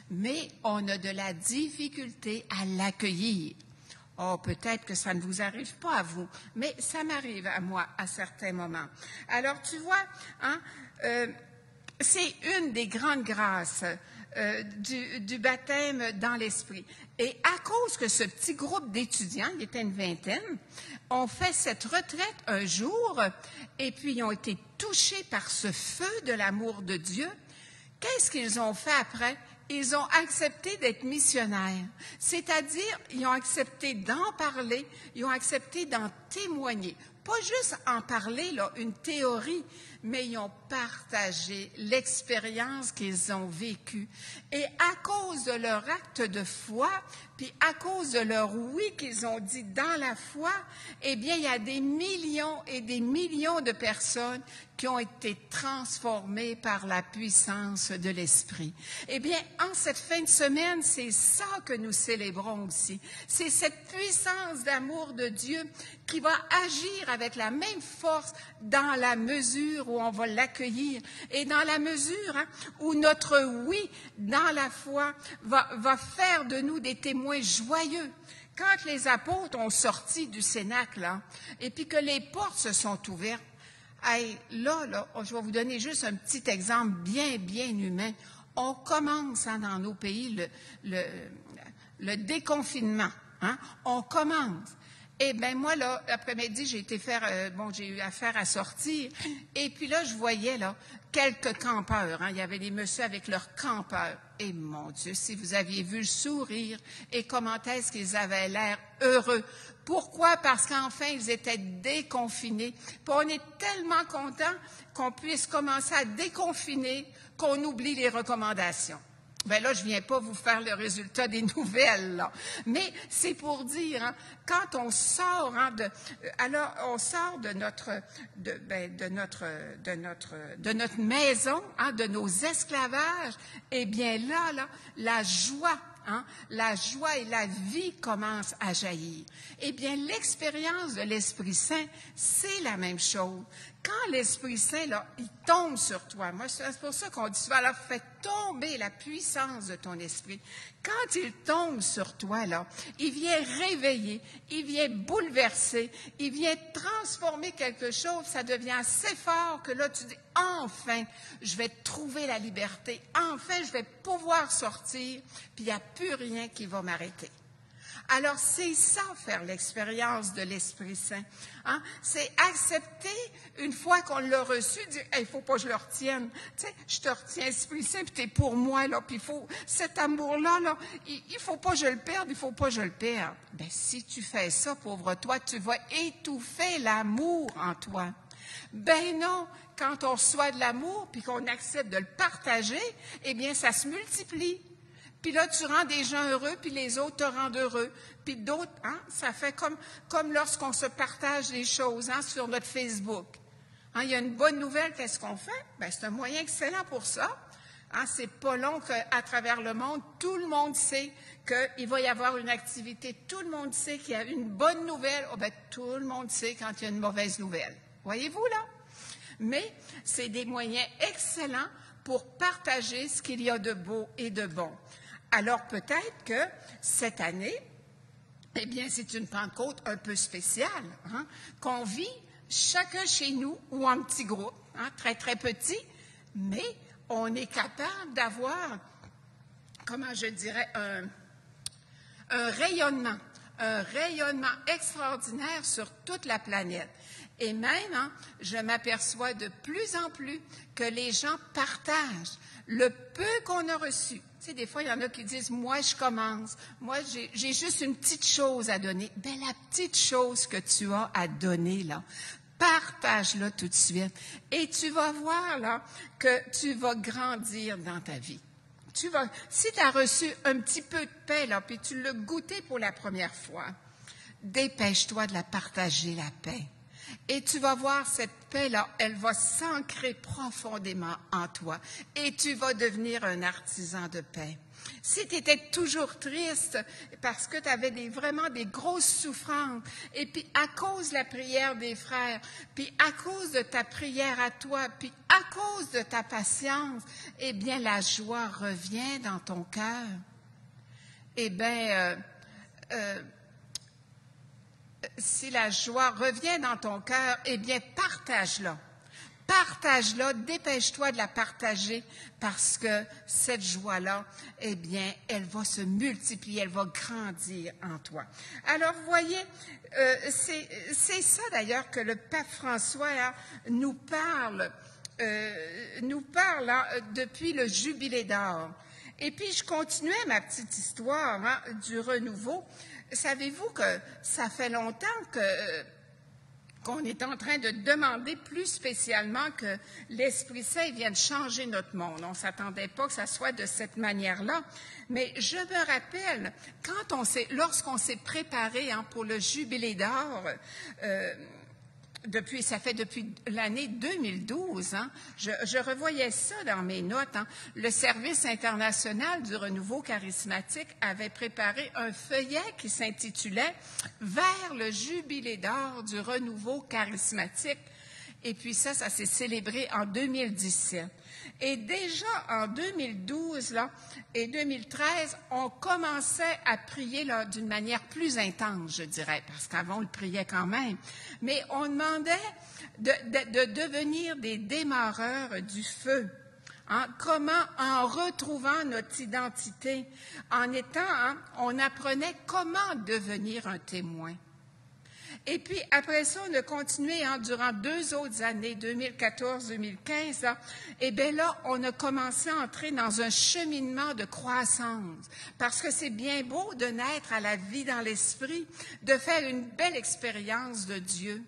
mais on a de la difficulté à l'accueillir. Oh, peut-être que ça ne vous arrive pas à vous, mais ça m'arrive à moi à certains moments. Alors, tu vois, c'est une des grandes grâces du baptême dans l'Esprit. Et à cause que ce petit groupe d'étudiants, il était une vingtaine, ont fait cette retraite un jour, et puis ils ont été touchés par ce feu de l'amour de Dieu, qu'est-ce qu'ils ont fait après? Ils ont accepté d'être missionnaires, c'est-à-dire ils ont accepté d'en parler, ils ont accepté d'en témoigner. Pas juste en parler, là, une théorie, mais ils ont partagé l'expérience qu'ils ont vécue. Et à cause de leur acte de foi, puis à cause de leur oui qu'ils ont dit dans la foi, eh bien, il y a des millions et des millions de personnes qui ont été transformées par la puissance de l'Esprit. Eh bien, en cette fin de semaine, c'est ça que nous célébrons aussi. C'est cette puissance d'amour de Dieu qui va agir avec la même force dans la mesure où on va l'accueillir et dans la mesure où notre oui dans la foi va faire de nous des témoins joyeux. Quand les apôtres ont sorti du cénacle, et puis que les portes se sont ouvertes, là, je vais vous donner juste un petit exemple bien, bien humain. On commence dans nos pays le déconfinement. On commence. Eh bien, moi, là, l'après-midi, j'ai eu affaire à sortir. Et puis là, je voyais, là, quelques campeurs. Il y avait des messieurs avec leurs campeurs. Et mon Dieu, si vous aviez vu le sourire et comment est-ce qu'ils avaient l'air heureux. Pourquoi? Parce qu'enfin, ils étaient déconfinés. Puis on est tellement contents qu'on puisse commencer à déconfiner qu'on oublie les recommandations. Ben là, je viens pas vous faire le résultat des nouvelles, là. Mais c'est pour dire, quand on sort, on sort de notre maison, de nos esclavages, eh bien là, la joie et la vie commencent à jaillir. Eh bien, l'expérience de l'Esprit Saint, c'est la même chose. Quand l'Esprit Saint, là, il tombe sur toi, moi, c'est pour ça qu'on dit souvent, alors, fais tomber la puissance de ton esprit. Quand il tombe sur toi, là, il vient réveiller, il vient bouleverser, il vient transformer quelque chose, ça devient assez fort que là, tu dis, enfin, je vais trouver la liberté, enfin, je vais pouvoir sortir, puis il n'y a plus rien qui va m'arrêter. Alors, c'est ça, faire l'expérience de l'Esprit Saint. C'est accepter, une fois qu'on l'a reçu, dire, il faut pas que je le retienne. Tu sais, je te retiens, Esprit Saint, puis t'es pour moi, là, puis cet amour-là, là, il faut pas que je le perde, il faut pas que je le perde. Ben, si tu fais ça, pauvre toi, tu vas étouffer l'amour en toi. Ben non, quand on reçoit de l'amour, puis qu'on accepte de le partager, eh bien, ça se multiplie. Puis là, tu rends des gens heureux, puis les autres te rendent heureux. Puis d'autres, ça fait comme lorsqu'on se partage des choses sur notre Facebook. Il y a une bonne nouvelle, qu'est-ce qu'on fait? Ben, c'est un moyen excellent pour ça. Hein, c'est pas long qu'à travers le monde, tout le monde sait qu'il va y avoir une activité. Tout le monde sait qu'il y a une bonne nouvelle. Oh, ben, tout le monde sait quand il y a une mauvaise nouvelle. Voyez-vous là? Mais c'est des moyens excellents pour partager ce qu'il y a de beau et de bon. Alors peut-être que cette année, eh bien, c'est une Pentecôte un peu spéciale, hein, qu'on vit chacun chez nous ou en petit groupe, hein, très, très petit, mais on est capable d'avoir, comment je dirais, un rayonnement extraordinaire sur toute la planète. Et même, hein, je m'aperçois de plus en plus que les gens partagent le peu qu'on a reçu. Tu sais, des fois, il y en a qui disent, moi, je commence. Moi, j'ai juste une petite chose à donner. Bien, la petite chose que tu as à donner, là, partage-la tout de suite. Et tu vas voir, là, que tu vas grandir dans ta vie. Si tu as reçu un petit peu de paix, là, puis tu l'as goûté pour la première fois, dépêche-toi de la partager, la paix. Et tu vas voir cette paix-là, elle va s'ancrer profondément en toi. Et tu vas devenir un artisan de paix. Si tu étais toujours triste parce que tu avais vraiment des grosses souffrances, et puis à cause de la prière des frères, puis à cause de ta prière à toi, puis à cause de ta patience, eh bien la joie revient dans ton cœur. Eh bien, si la joie revient dans ton cœur, eh bien, partage-la. Partage-la, dépêche-toi de la partager parce que cette joie-là, eh bien, elle va se multiplier, elle va grandir en toi. Alors, vous voyez, c'est ça d'ailleurs que le pape François là, nous parle là, depuis le Jubilé d'or. Et puis, je continuais ma petite histoire hein, du renouveau. Savez-vous que ça fait longtemps qu'on est en train de demander plus spécialement que l'Esprit Saint vienne changer notre monde. On ne s'attendait pas que ça soit de cette manière-là. Mais je me rappelle, lorsqu'on s'est préparé hein, pour le Jubilé d'or, depuis l'année 2012, hein, je revoyais ça dans mes notes. Hein, le Service international du renouveau charismatique avait préparé un feuillet qui s'intitulait « Vers le jubilé d'or du renouveau charismatique ». Et puis ça s'est célébré en 2017. Et déjà en 2012 là, et 2013, on commençait à prier là, d'une manière plus intense, je dirais, parce qu'avant on le priait quand même. Mais on demandait de devenir des démarreurs du feu. Hein, comment, en retrouvant notre identité, on apprenait comment devenir un témoin. Et puis, après ça, on a continué durant 2 autres années, 2014-2015. Et bien là, on a commencé à entrer dans un cheminement de croissance. Parce que c'est bien beau de naître à la vie dans l'esprit, de faire une belle expérience de Dieu.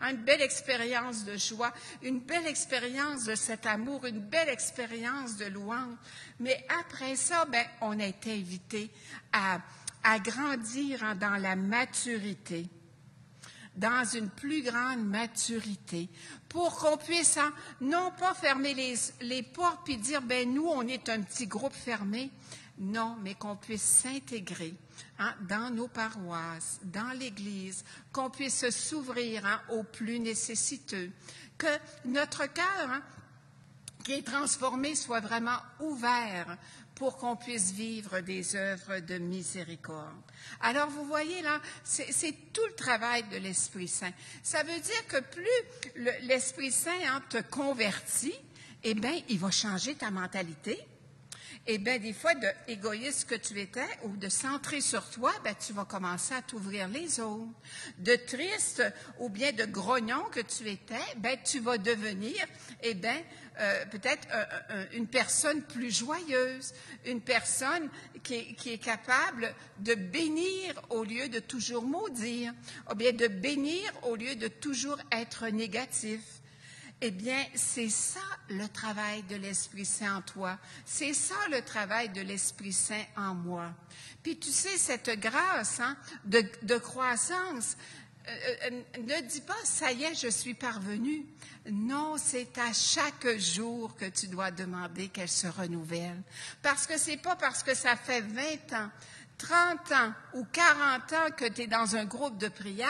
Une belle expérience de joie, une belle expérience de cet amour, une belle expérience de louange. Mais après ça, ben, on a été invité à grandir dans la maturité, dans une plus grande maturité, pour qu'on puisse non pas fermer les portes puis dire, ben nous, on est un petit groupe fermé. Non, mais qu'on puisse s'intégrer dans nos paroisses, dans l'Église, qu'on puisse s'ouvrir aux plus nécessiteux, que notre cœur qui est transformé soit vraiment ouvert pour qu'on puisse vivre des œuvres de miséricorde. Alors, vous voyez là, c'est tout le travail de l'Esprit Saint. Ça veut dire que plus l'Esprit Saint te convertit, eh bien, il va changer ta mentalité. Eh bien, des fois, de égoïste que tu étais ou de centrer sur toi, ben, tu vas commencer à t'ouvrir les autres. De triste ou bien de grognon que tu étais, ben, tu vas devenir, eh bien, peut-être une personne plus joyeuse, une personne qui est capable de bénir au lieu de toujours maudire, ou bien de bénir au lieu de toujours être négatif. Eh bien, c'est ça le travail de l'Esprit Saint en toi. C'est ça le travail de l'Esprit Saint en moi. Puis tu sais, cette grâce de croissance, ne dis pas, ça y est, je suis parvenu. Non, c'est à chaque jour que tu dois demander qu'elle se renouvelle. Parce que c'est pas parce que ça fait 20 ans, 30 ans ou 40 ans que tu es dans un groupe de prière.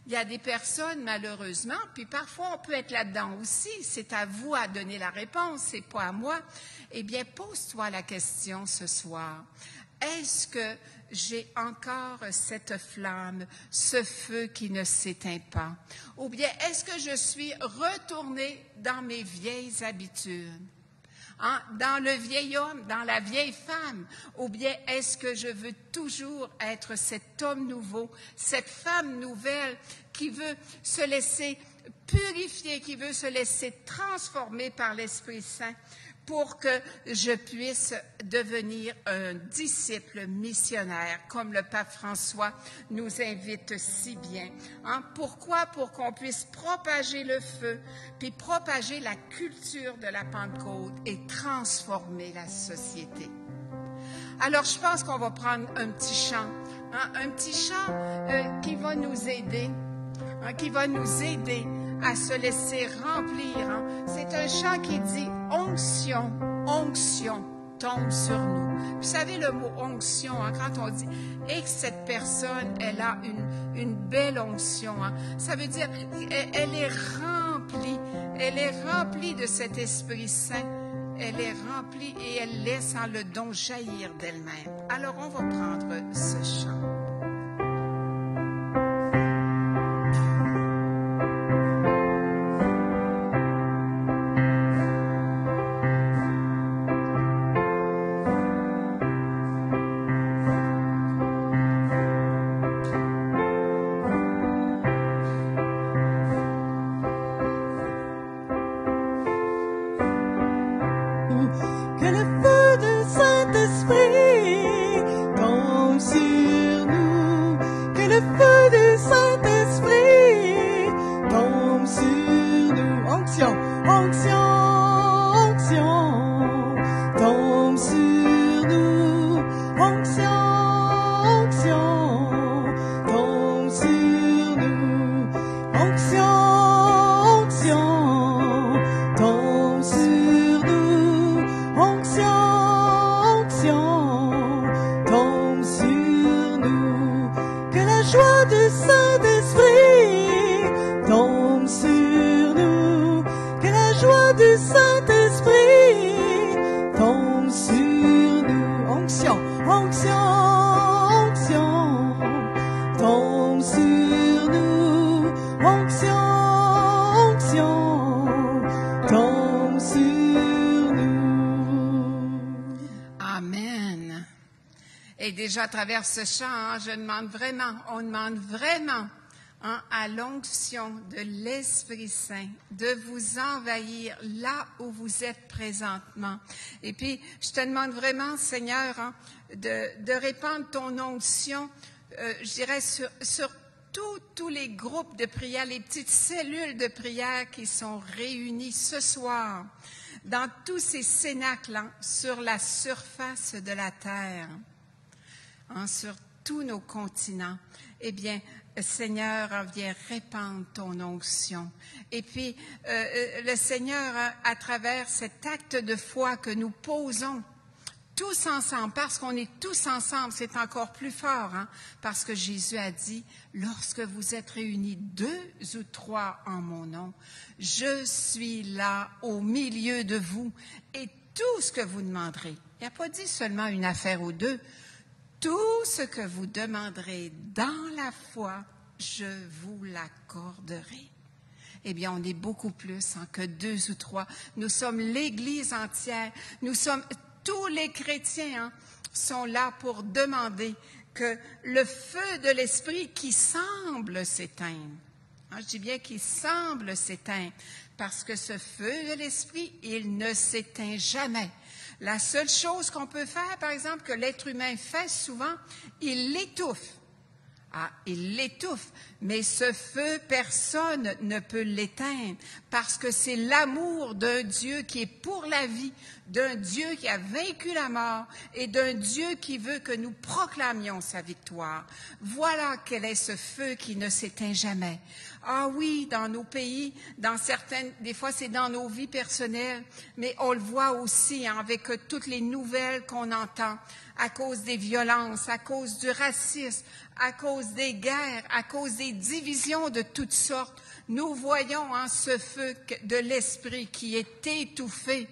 Il y a des personnes, malheureusement, puis parfois on peut être là-dedans aussi. C'est à vous à donner la réponse, c'est pas à moi. Eh bien, pose-toi la question ce soir. Est-ce que j'ai encore cette flamme, ce feu qui ne s'éteint pas? Ou bien est-ce que je suis retournée dans mes vieilles habitudes? Hein? Dans le vieil homme, dans la vieille femme? Ou bien est-ce que je veux toujours être cet homme nouveau, cette femme nouvelle qui veut se laisser purifier, qui veut se laisser transformer par l'Esprit Saint pour que je puisse devenir un disciple missionnaire, comme le pape François nous invite si bien. Hein? Pourquoi? Pour qu'on puisse propager le feu, puis propager la culture de la Pentecôte et transformer la société. Alors, je pense qu'on va prendre un petit chant, hein? Un petit chant qui va nous aider, hein? Qui va nous aider à se laisser remplir. Hein? C'est un chant qui dit « Onction, onction tombe sur nous ». Vous savez le mot « onction hein, », quand on dit « et que cette personne, elle a une belle onction hein, », ça veut dire elle est remplie de cet Esprit Saint, elle est remplie et elle laisse hein, le don jaillir d'elle-même. Alors, on va prendre ce chant. À travers ce chant, hein, on demande vraiment hein, à l'onction de l'Esprit Saint de vous envahir là où vous êtes présentement. Et puis, je te demande vraiment, Seigneur, hein, de répandre ton onction, je dirais, sur tous les groupes de prière, les petites cellules de prière qui sont réunies ce soir, dans tous ces cénacles hein, sur la surface de la terre. Hein, sur tous nos continents, eh bien, Seigneur, viens répandre ton onction. Et puis, le Seigneur, à travers cet acte de foi que nous posons tous ensemble, parce qu'on est tous ensemble, c'est encore plus fort, hein, parce que Jésus a dit, lorsque vous êtes réunis 2 ou 3 en mon nom, je suis là au milieu de vous, et tout ce que vous demanderez. Il n'a pas dit seulement une affaire ou 2, tout ce que vous demanderez dans la foi, je vous l'accorderai. Eh bien, on est beaucoup plus hein, que 2 ou 3. Nous sommes l'Église entière. Nous sommes tous les chrétiens hein, sont là pour demander que le feu de l'Esprit qui semble s'éteindre. Hein, je dis bien qu'il semble s'éteindre, parce que ce feu de l'Esprit, il ne s'éteint jamais. La seule chose qu'on peut faire, par exemple, que l'être humain fait souvent, il l'étouffe. Ah, il l'étouffe. Mais ce feu, personne ne peut l'éteindre parce que c'est l'amour d'un Dieu qui est pour la vie, d'un Dieu qui a vaincu la mort et d'un Dieu qui veut que nous proclamions sa victoire. Voilà quel est ce feu qui ne s'éteint jamais. Ah oui, dans nos pays, des fois c'est dans nos vies personnelles, mais on le voit aussi avec toutes les nouvelles qu'on entend à cause des violences, à cause du racisme, à cause des guerres, à cause des divisions de toutes sortes. Nous voyons ce feu de l'esprit qui est étouffé.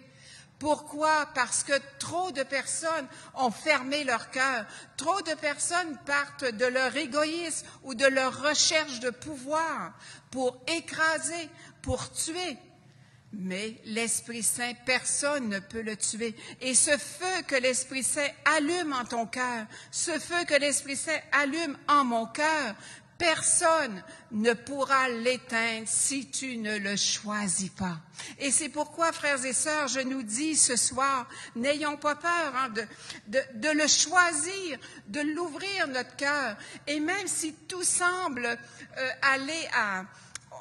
Pourquoi? Parce que trop de personnes ont fermé leur cœur. Trop de personnes partent de leur égoïsme ou de leur recherche de pouvoir pour écraser, pour tuer. Mais l'Esprit Saint, personne ne peut le tuer. Et ce feu que l'Esprit Saint allume en ton cœur, ce feu que l'Esprit Saint allume en mon cœur, personne ne pourra l'éteindre si tu ne le choisis pas. Et c'est pourquoi, frères et sœurs, je nous dis ce soir, n'ayons pas peur de le choisir, de l'ouvrir notre cœur. Et même si tout semble aller à...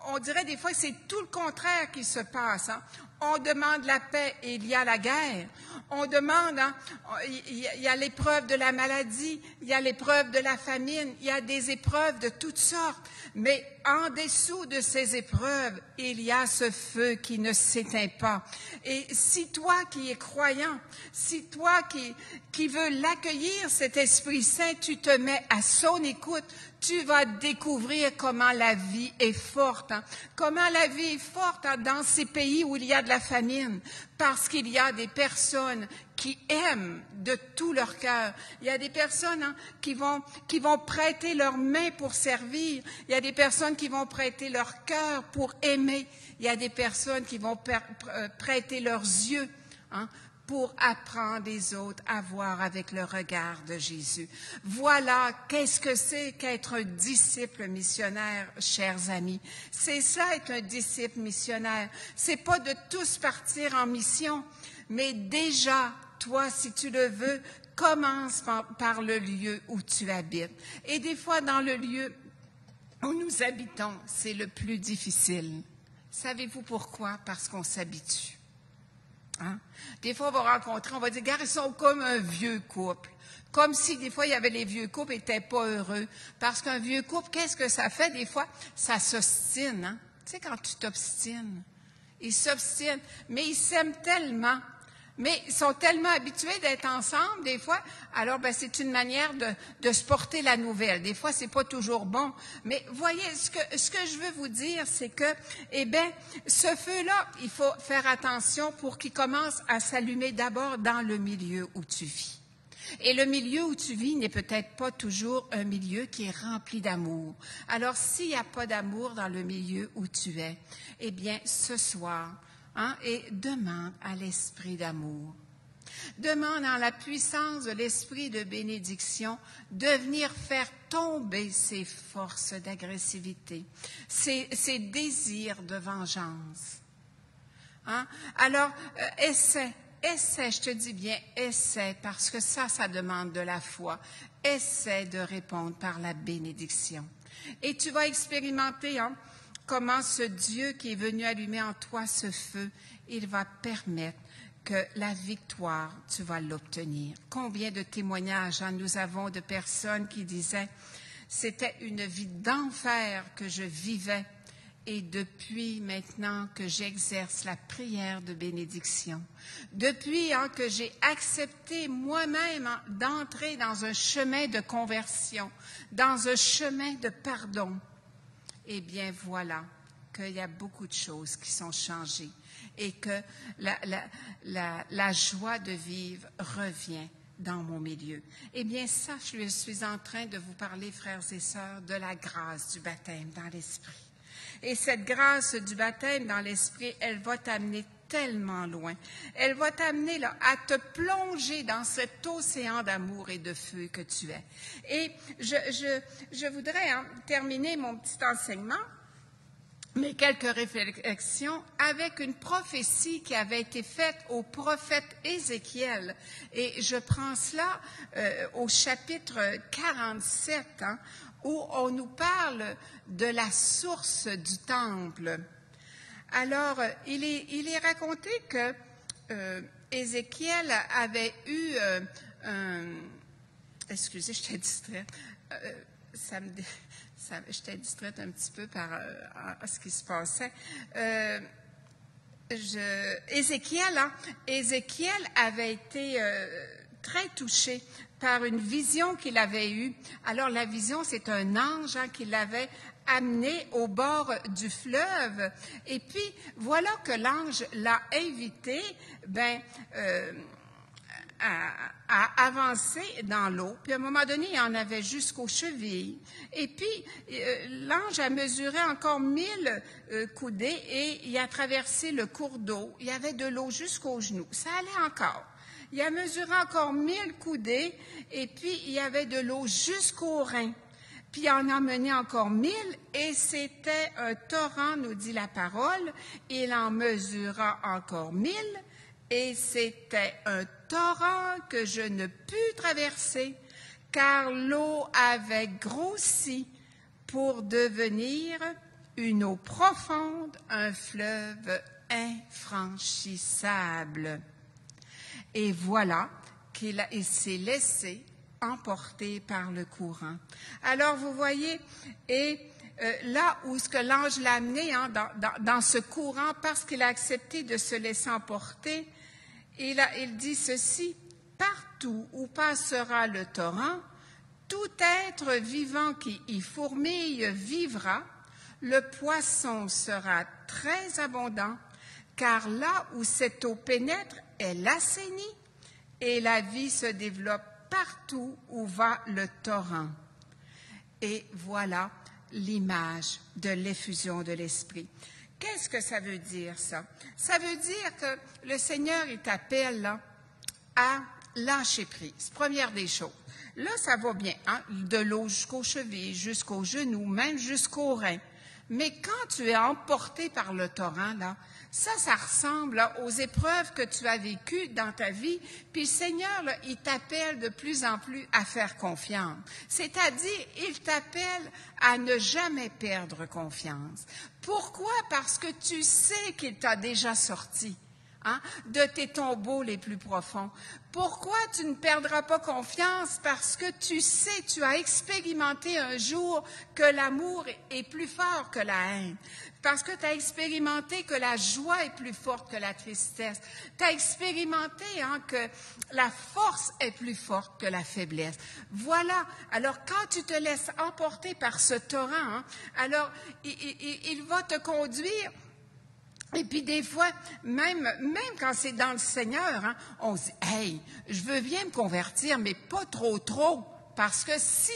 On dirait des fois que c'est tout le contraire qui se passe. On demande la paix et il y a la guerre. On demande, il y a l'épreuve de la maladie, il y a l'épreuve de la famine, il y a des épreuves de toutes sortes. Mais en dessous de ces épreuves, il y a ce feu qui ne s'éteint pas. Et si toi qui es croyant, si toi qui veux l'accueillir, cet Esprit Saint, tu te mets à son écoute, tu vas découvrir comment la vie est forte. Comment la vie est forte dans ces pays où il y a de la famine. Parce qu'il y a des personnes qui aiment de tout leur cœur. Il y a des personnes qui vont prêter leurs mains pour servir. Il y a des personnes qui vont prêter leur cœur pour aimer. Il y a des personnes qui vont prêter leurs yeux pour apprendre les autres à voir avec le regard de Jésus. Voilà qu'est-ce que c'est qu'être un disciple missionnaire, chers amis. C'est ça, être un disciple missionnaire. C'est pas de tous partir en mission, mais déjà, toi, si tu le veux, commence par le lieu où tu habites. Et des fois, dans le lieu où nous habitons, c'est le plus difficile. Savez-vous pourquoi? Parce qu'on s'habitue. Des fois, on va rencontrer, on va dire, regarde, ils sont comme un vieux couple. Comme si, des fois, il y avait les vieux couples n'étaient pas heureux. Parce qu'un vieux couple, qu'est-ce que ça fait? Des fois, ça s'ostine. Tu sais, quand tu t'obstines, ils s'obstinent, mais ils s'aiment tellement. Mais ils sont tellement habitués d'être ensemble, des fois, alors c'est une manière de se porter la nouvelle. Des fois, c'est pas toujours bon. Mais voyez, ce que je veux vous dire, c'est que, ce feu-là, il faut faire attention pour qu'il commence à s'allumer d'abord dans le milieu où tu vis. Et le milieu où tu vis n'est peut-être pas toujours un milieu qui est rempli d'amour. Alors, s'il n'y a pas d'amour dans le milieu où tu es, ce soir, et demande à l'esprit d'amour. Demande en la puissance de l'esprit de bénédiction de venir faire tomber ses forces d'agressivité, ses désirs de vengeance. Alors, essaie, je te dis bien, essaie, parce que ça demande de la foi. Essaie de répondre par la bénédiction. Et tu vas expérimenter, comment ce Dieu qui est venu allumer en toi ce feu, il va permettre que la victoire, tu vas l'obtenir. Combien de témoignages nous avons de personnes qui disaient « C'était une vie d'enfer que je vivais et depuis maintenant que j'exerce la prière de bénédiction, depuis que j'ai accepté moi-même d'entrer dans un chemin de conversion, dans un chemin de pardon, voilà qu'il y a beaucoup de choses qui sont changées et que la joie de vivre revient dans mon milieu. Ça, je suis en train de vous parler, frères et sœurs, de la grâce du baptême dans l'Esprit. Et cette grâce du baptême dans l'Esprit, elle va t'amener tellement loin. Elle va t'amener à te plonger dans cet océan d'amour et de feu que tu es. Et je voudrais terminer mon petit enseignement, mais quelques réflexions avec une prophétie qui avait été faite au prophète Ézéchiel. Et je prends cela au chapitre 47, où on nous parle de la source du temple. Alors, il est raconté que Ézéchiel avait eu excusez, j'étais distraite. J'étais distraite un petit peu par ce qui se passait. Ézéchiel avait été très touché par une vision qu'il avait eue. Alors, la vision, c'est un ange qui l'avait amené au bord du fleuve. Et puis, voilà que l'ange l'a invité à avancer dans l'eau. Puis, à un moment donné, il en avait jusqu'aux chevilles. Et puis, l'ange a mesuré encore 1000 coudées et il a traversé le cours d'eau. Il y avait de l'eau jusqu'aux genoux. Ça allait encore. Il a mesuré encore 1000 coudées et puis il y avait de l'eau jusqu'aux reins. Puis il en a mené encore 1000 et c'était un torrent, nous dit la parole. Il en mesura encore 1000 et c'était un torrent que je ne pus traverser car l'eau avait grossi pour devenir une eau profonde, un fleuve infranchissable. Et voilà qu'il s'est laissé emporter par le courant. Alors, vous voyez, et là où ce que l'ange l'a amené, dans ce courant, parce qu'il a accepté de se laisser emporter, il dit ceci, « Partout où passera le torrent, tout être vivant qui y fourmille vivra, le poisson sera très abondant, car là où cette eau pénètre, elle assainit et la vie se développe partout où va le torrent. » Et voilà l'image de l'effusion de l'Esprit. Qu'est-ce que ça veut dire, ça? Ça veut dire que le Seigneur, il t'appelle là, à lâcher prise. Première des choses. Là, ça va bien, de l'eau jusqu'aux chevilles, jusqu'aux genoux, même jusqu'aux reins. Mais quand tu es emporté par le torrent, là, ça ressemble aux épreuves que tu as vécues dans ta vie. Puis le Seigneur, là, il t'appelle de plus en plus à faire confiance. C'est-à-dire, il t'appelle à ne jamais perdre confiance. Pourquoi? Parce que tu sais qu'il t'a déjà sorti de tes tombeaux les plus profonds. Pourquoi tu ne perdras pas confiance? Parce que tu sais, tu as expérimenté un jour que l'amour est plus fort que la haine. Parce que tu as expérimenté que la joie est plus forte que la tristesse. Tu as expérimenté que la force est plus forte que la faiblesse. Voilà. Alors, quand tu te laisses emporter par ce torrent, alors il va te conduire. Et puis des fois, même quand c'est dans le Seigneur, on se dit, « Hey, je veux bien me convertir, mais pas trop. Parce que si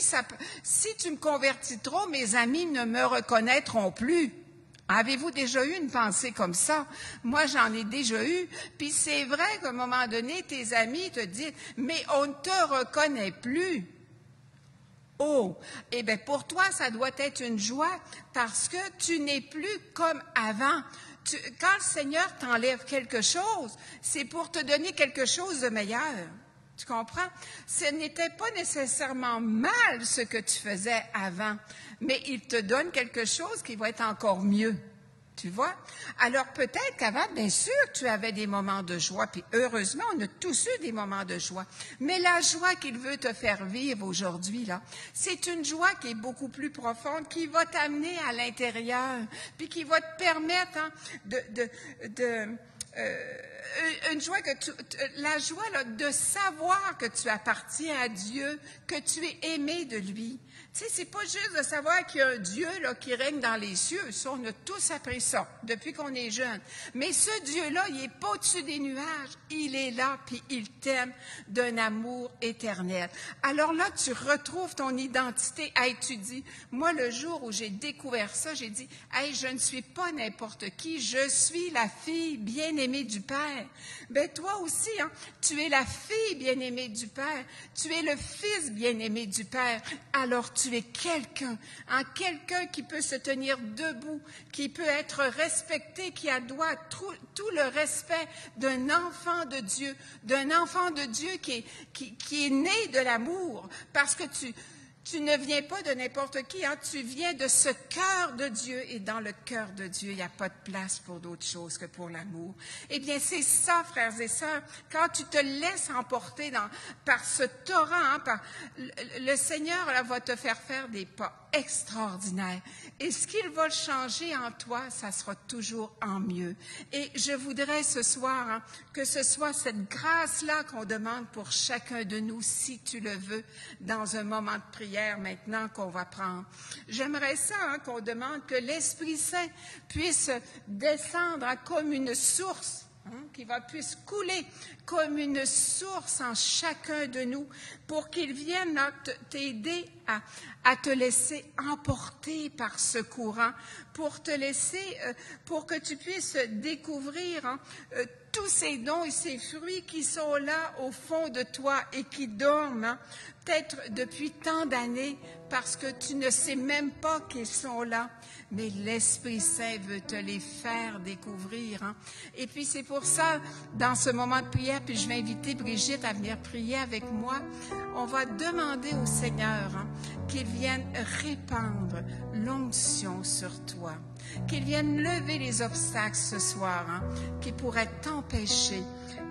tu me convertis trop, mes amis ne me reconnaîtront plus. » Avez-vous déjà eu une pensée comme ça? Moi, j'en ai déjà eu. Puis c'est vrai qu'à un moment donné, tes amis te disent, « Mais on ne te reconnaît plus. » Oh, eh bien pour toi, ça doit être une joie parce que tu n'es plus comme avant. Quand le Seigneur t'enlève quelque chose, c'est pour te donner quelque chose de meilleur. Tu comprends? Ce n'était pas nécessairement mal ce que tu faisais avant, mais il te donne quelque chose qui va être encore mieux. Tu vois? Alors peut-être qu'avant, bien sûr, tu avais des moments de joie, puis heureusement, on a tous eu des moments de joie. Mais la joie qu'il veut te faire vivre aujourd'hui, là, c'est une joie qui est beaucoup plus profonde, qui va t'amener à l'intérieur, puis qui va te permettre une joie la joie là, de savoir que tu appartiens à Dieu, que tu es aimé de lui. Tu sais, c'est pas juste de savoir qu'il y a un Dieu là, qui règne dans les cieux. Ça, on a tous appris ça depuis qu'on est jeune. Mais ce Dieu-là, il est pas au-dessus des nuages. Il est là, puis il t'aime d'un amour éternel. Alors là, tu retrouves ton identité. Hey, tu dis, moi, le jour où j'ai découvert ça, j'ai dit, hey, je ne suis pas n'importe qui. Je suis la fille bien-aimée du Père. Ben toi aussi, tu es la fille bien-aimée du Père. Tu es le fils bien-aimé du Père. Alors tu es quelqu'un, quelqu'un qui peut se tenir debout, qui peut être respecté, qui a droit à tout le respect d'un enfant de Dieu qui est né de l'amour, parce que Tu ne viens pas de n'importe qui, hein? Tu viens de ce cœur de Dieu. Et dans le cœur de Dieu, il n'y a pas de place pour d'autre chose que pour l'amour. Eh bien, c'est ça, frères et sœurs. Quand tu te laisses emporter par ce torrent, hein, le Seigneur là, va te faire des pas extraordinaires. Et ce qu'il va changer en toi, ça sera toujours en mieux. Et je voudrais ce soir, hein, que ce soit cette grâce-là qu'on demande pour chacun de nous, si tu le veux, dans un moment de prière maintenant qu'on va prendre. J'aimerais ça, hein, qu'on demande que l'Esprit Saint puisse descendre hein, comme une source, hein, puisse couler comme une source en chacun de nous pour qu'il vienne là, t'aider à te laisser emporter par ce courant, pour te laisser, pour que tu puisses découvrir hein, tous ces dons et ces fruits qui sont là au fond de toi et qui dorment, hein, peut-être depuis tant d'années, parce que tu ne sais même pas qu'ils sont là, mais l'Esprit Saint veut te les faire découvrir. Hein. Et puis c'est pour ça, dans ce moment de prière, puis je vais inviter Brigitte à venir prier avec moi, on va demander au Seigneur hein, qu'il vienne répandre l'onction sur toi, qu'il vienne lever les obstacles ce soir hein, qui pourraient t'empêcher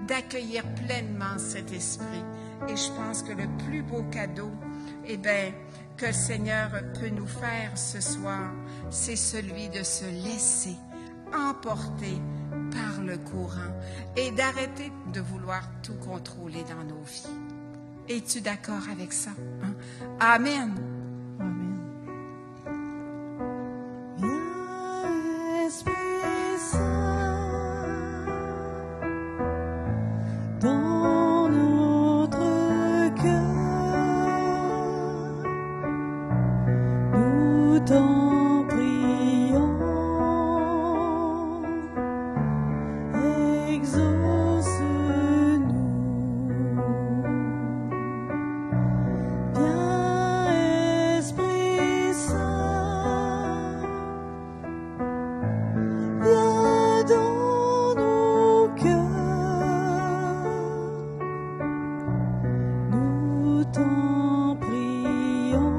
d'accueillir pleinement cet esprit. Et je pense que le plus beau cadeau, eh bien, que le Seigneur peut nous faire ce soir, c'est celui de se laisser emporter par le courant et d'arrêter de vouloir tout contrôler dans nos vies. Es-tu d'accord avec ça? Hein? Amen. Amen. Viens, Esprit Saint, dans notre cœur, nous t'en prions, exauce-nous. Viens, Esprit Saint, viens dans nos cœurs, nous t'en prions,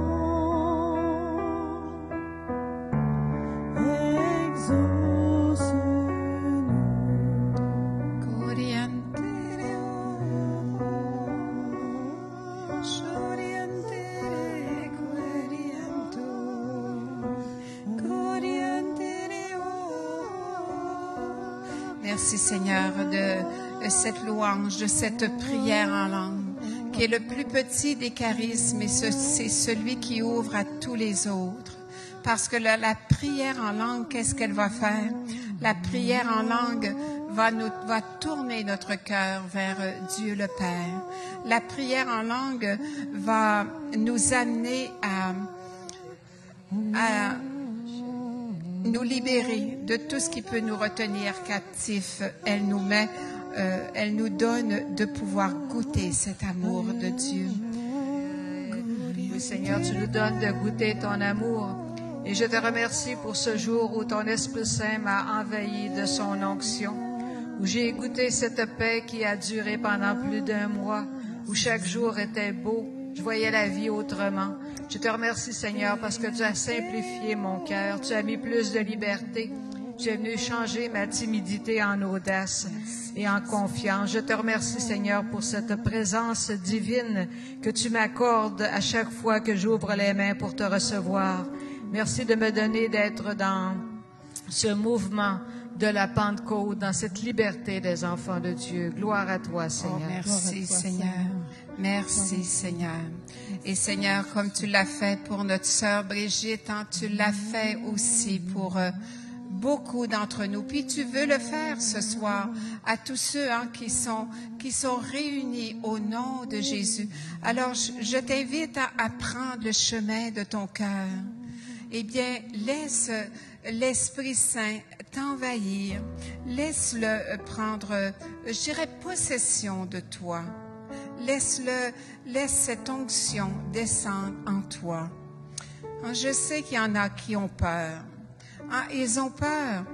Merci Seigneur de cette louange, de cette prière en langue, qui est le plus petit des charismes et c'est celui qui ouvre à tous les autres. Parce que la prière en langue, qu'est-ce qu'elle va faire? La prière en langue va tourner notre cœur vers Dieu le Père. La prière en langue va nous amener à nous libérer de tout ce qui peut nous retenir captifs. Elle nous donne de pouvoir goûter cet amour de Dieu. Oui, Seigneur, tu nous donnes de goûter ton amour. Et je te remercie pour ce jour où ton Esprit Saint m'a envahi de son onction, où j'ai goûté cette paix qui a duré pendant plus d'1 mois, où chaque jour était beau. Je voyais la vie autrement. Je te remercie, Seigneur, parce que tu as simplifié mon cœur. Tu as mis plus de liberté. Tu es venu changer ma timidité en audace et en confiance. Je te remercie, Seigneur, pour cette présence divine que tu m'accordes à chaque fois que j'ouvre les mains pour te recevoir. Merci de me donner d'être dans ce mouvement de la Pentecôte, dans cette liberté des enfants de Dieu. Gloire à toi, Seigneur. Oh, merci, Seigneur. Merci, Seigneur. Et Seigneur, comme tu l'as fait pour notre sœur Brigitte, hein, tu l'as fait aussi pour beaucoup d'entre nous. Puis tu veux le faire ce soir à tous ceux hein, qui sont réunis au nom de Jésus. Alors, je t'invite à prendre le chemin de ton cœur. Eh bien, laisse l'Esprit Saint t'envahir. Laisse-le prendre, je dirais, possession de toi. Laisse cette onction descendre en toi. Je sais qu'il y en a qui ont peur. Ils ont peur,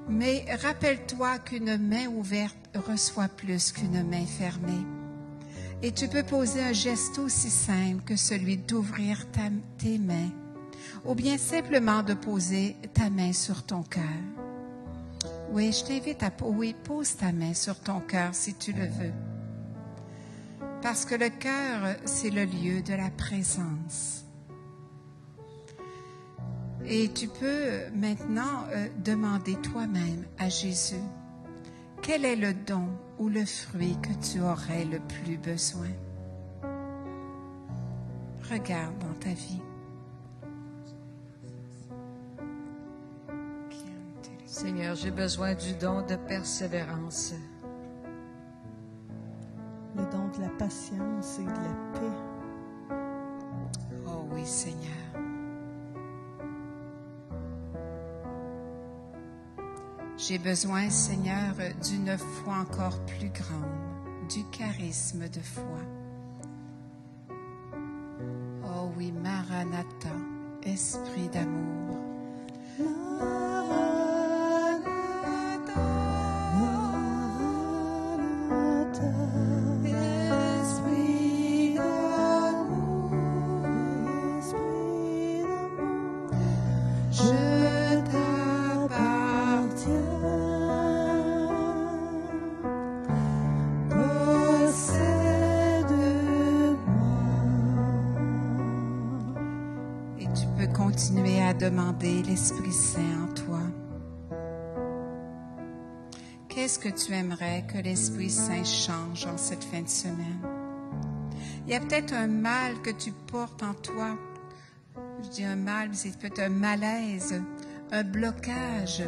mais rappelle-toi qu'une main ouverte reçoit plus qu'une main fermée. Et tu peux poser un geste aussi simple que celui d'ouvrir tes mains, ou bien simplement de poser ta main sur ton cœur. Oui, je t'invite pose ta main sur ton cœur si tu le veux. Parce que le cœur, c'est le lieu de la présence. Et tu peux maintenant demander toi-même à Jésus, quel est le don ou le fruit que tu aurais le plus besoin? Regarde dans ta vie. Seigneur, j'ai besoin du don de persévérance. Le don de la patience et de la paix. Oh oui, Seigneur. J'ai besoin, Seigneur, d'une foi encore plus grande, du charisme de foi. Oh oui, Maranatha, Esprit d'amour. Continuer à demander l'Esprit Saint en toi. Qu'est-ce que tu aimerais que l'Esprit Saint change en cette fin de semaine? Il y a peut-être un mal que tu portes en toi. Je dis un mal, mais c'est peut-être un malaise, un blocage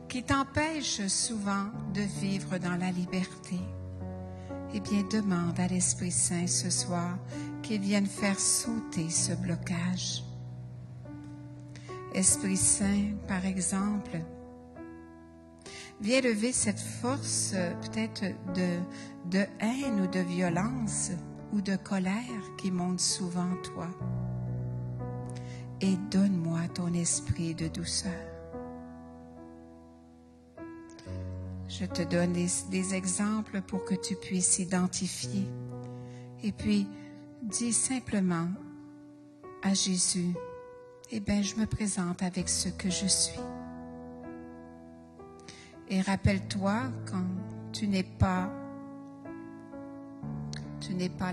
qui t'empêche souvent de vivre dans la liberté. Eh bien, demande à l'Esprit Saint ce soir qu'il vienne faire sauter ce blocage. Esprit Saint, par exemple, viens lever cette force peut-être de haine ou de violence ou de colère qui monte souvent en toi. Et donne-moi ton esprit de douceur. Je te donne des exemples pour que tu puisses identifier. Et puis, dis simplement à Jésus, eh bien, je me présente avec ce que je suis. Et rappelle-toi, quand tu n'es pas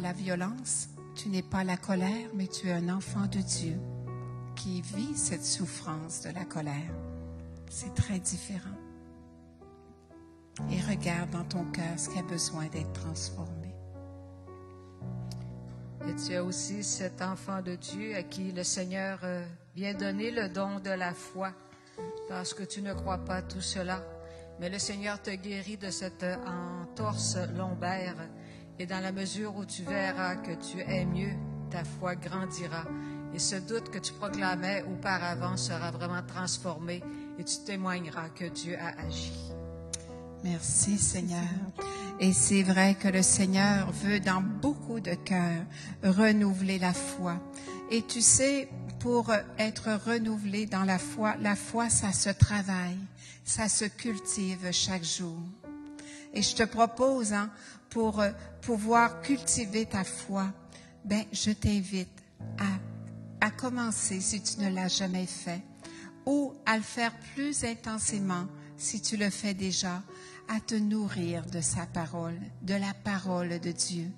la violence, tu n'es pas la colère, mais tu es un enfant de Dieu qui vit cette souffrance de la colère. C'est très différent. Et regarde dans ton cœur ce qui a besoin d'être transformé. Et tu as aussi cet enfant de Dieu à qui le Seigneur vient donner le don de la foi, parce que tu ne crois pas tout cela. Mais le Seigneur te guérit de cette entorse lombaire, et dans la mesure où tu verras que tu es mieux, ta foi grandira. Et ce doute que tu proclamais auparavant sera vraiment transformé, et tu témoigneras que Dieu a agi. Merci Seigneur. Et c'est vrai que le Seigneur veut dans beaucoup de cœurs renouveler la foi. Et tu sais, pour être renouvelé dans la foi ça se travaille, ça se cultive chaque jour. Et je te propose, pour pouvoir cultiver ta foi, je t'invite à commencer si tu ne l'as jamais fait, ou à le faire plus intensément si tu le fais déjà, à te nourrir de sa parole, de la parole de Dieu.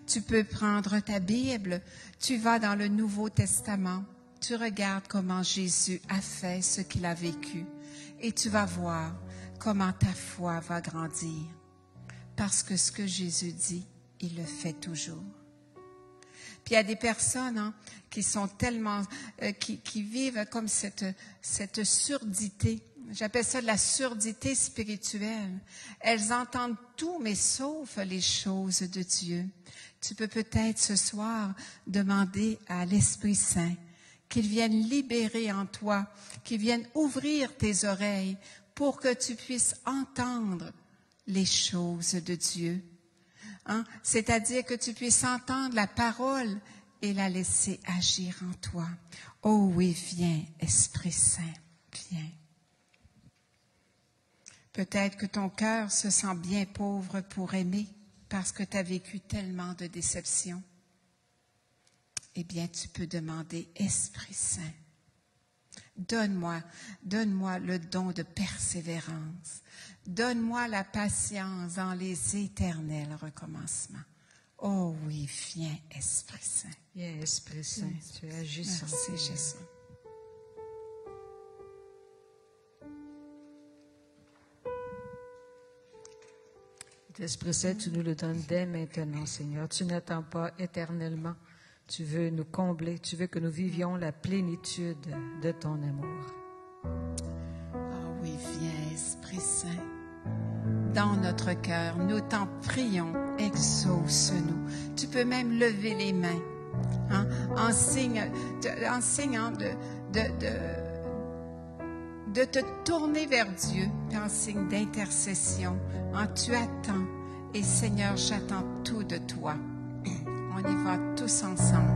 Tu peux prendre ta Bible, tu vas dans le Nouveau Testament, tu regardes comment Jésus a fait ce qu'il a vécu et tu vas voir comment ta foi va grandir. Parce que ce que Jésus dit, il le fait toujours. Puis il y a des personnes qui sont tellement, qui vivent comme cette surdité. J'appelle ça de la surdité spirituelle. Elles entendent tout, mais sauf les choses de Dieu. Tu peux peut-être ce soir demander à l'Esprit Saint qu'il vienne libérer en toi, qu'il vienne ouvrir tes oreilles pour que tu puisses entendre les choses de Dieu. C'est-à-dire que tu puisses entendre la parole et la laisser agir en toi. Oh oui, viens, Esprit Saint, viens. Peut-être que ton cœur se sent bien pauvre pour aimer. parce que tu as vécu tellement de déceptions, eh bien, tu peux demander, Esprit Saint, donne-moi le don de persévérance. Donne-moi la patience dans les éternels recommencements. Oh oui, viens, Esprit Saint. Viens, Esprit Saint, tu es agissant. Merci, Jésus. Esprit Saint, tu nous le donnes dès maintenant, Seigneur. Tu n'attends pas éternellement. Tu veux nous combler. Tu veux que nous vivions la plénitude de ton amour. Ah oui, viens, Esprit Saint. Dans notre cœur, nous t'en prions, exauce-nous. Tu peux même lever les mains, hein, en signe de te tourner vers Dieu, en signe d'intercession. Tu attends. Et Seigneur, j'attends tout de toi. On y va tous ensemble.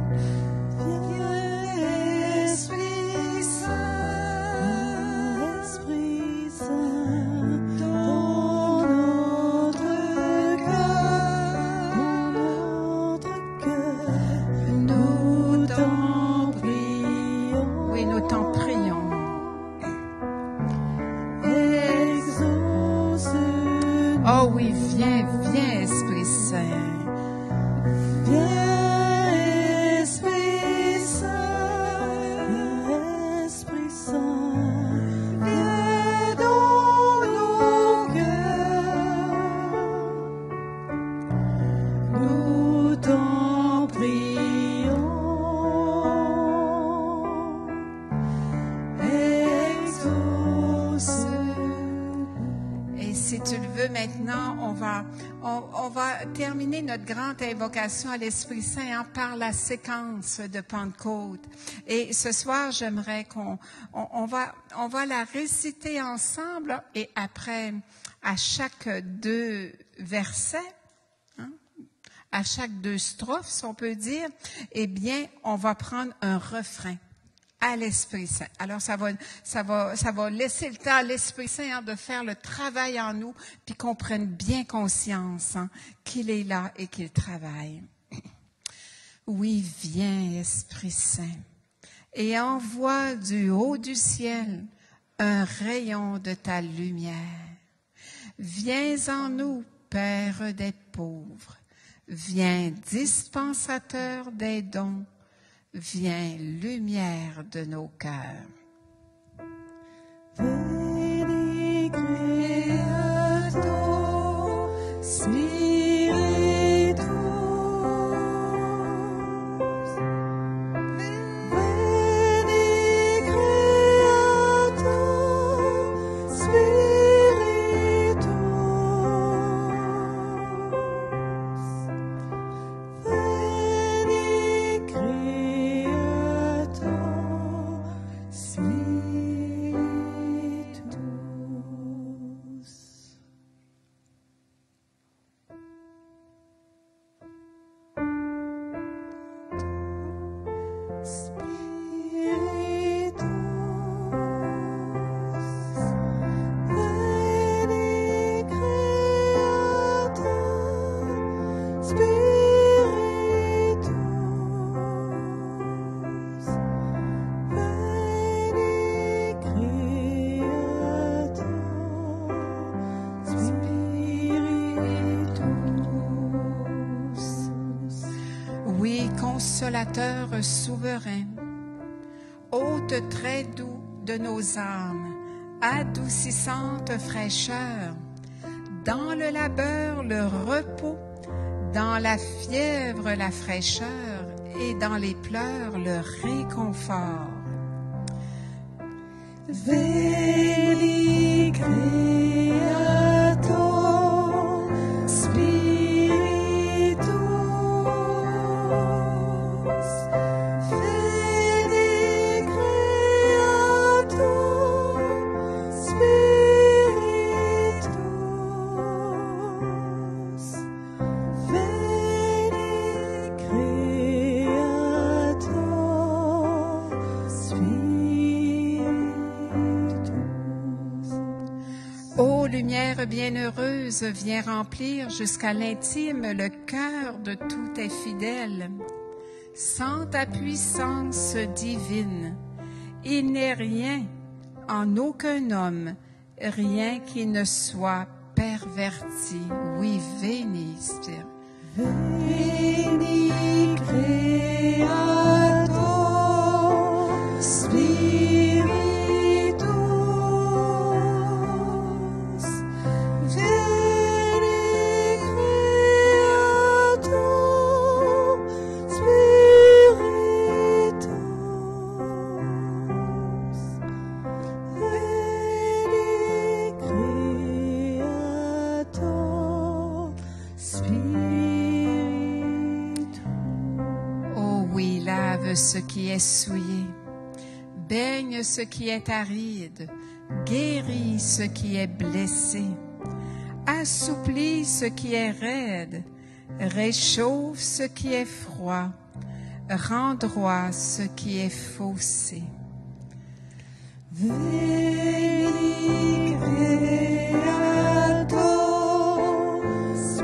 Viens, Esprit Saint, Esprit Saint, dans notre cœur, nous t'en prions. Oui, nous t'en prions. Oh oui, viens, viens, Esprit Saint. Viens, Esprit Saint, Esprit Saint, viens dans nos cœurs. Nous t'en prions. Exauce. Et si tu le veux maintenant, on va terminer notre grande invocation à l'Esprit Saint par la séquence de Pentecôte. Et ce soir, j'aimerais qu'on va la réciter ensemble et après, à chaque 2 versets, hein, à chaque 2 strophes, si on peut dire, eh bien, on va prendre un refrain à l'Esprit Saint. Alors, ça va laisser le temps à l'Esprit Saint de faire le travail en nous, puis qu'on prenne bien conscience qu'il est là et qu'il travaille. Oui, viens, Esprit Saint, et envoie du haut du ciel un rayon de ta lumière. Viens en nous, Père des pauvres. Viens, dispensateur des dons. Viens, lumière de nos cœurs. Veni Creator Spiritus, Veni Creator Spiritus, Veni Creator Spiritus. Oui, consolateur souverain, hôte très doux de nos âmes, adoucissante fraîcheur, dans le labeur le repos, dans la fièvre la fraîcheur, et dans les pleurs le réconfort. Veni Creator Spiritus, Veni Creator Spiritus, Veni Creator Spiritus. Ô lumière bienheureuse, viens remplir jusqu'à l'intime le cœur de tous tes fidèles. Sans ta puissance divine, il n'est rien en aucun homme, rien qui ne soit perverti. Oui, veni, Spiritus. Veni Creator Spiritus, Veni Creator Spiritus, Veni Creator Spiritus. Oh oui, lave ce qui est souillé, baigne ce qui est aride, guéris ce qui est blessé, assouplis ce qui est raide, réchauffe ce qui est froid, rend droit ce qui est faussé. Veni Creator Spiritus,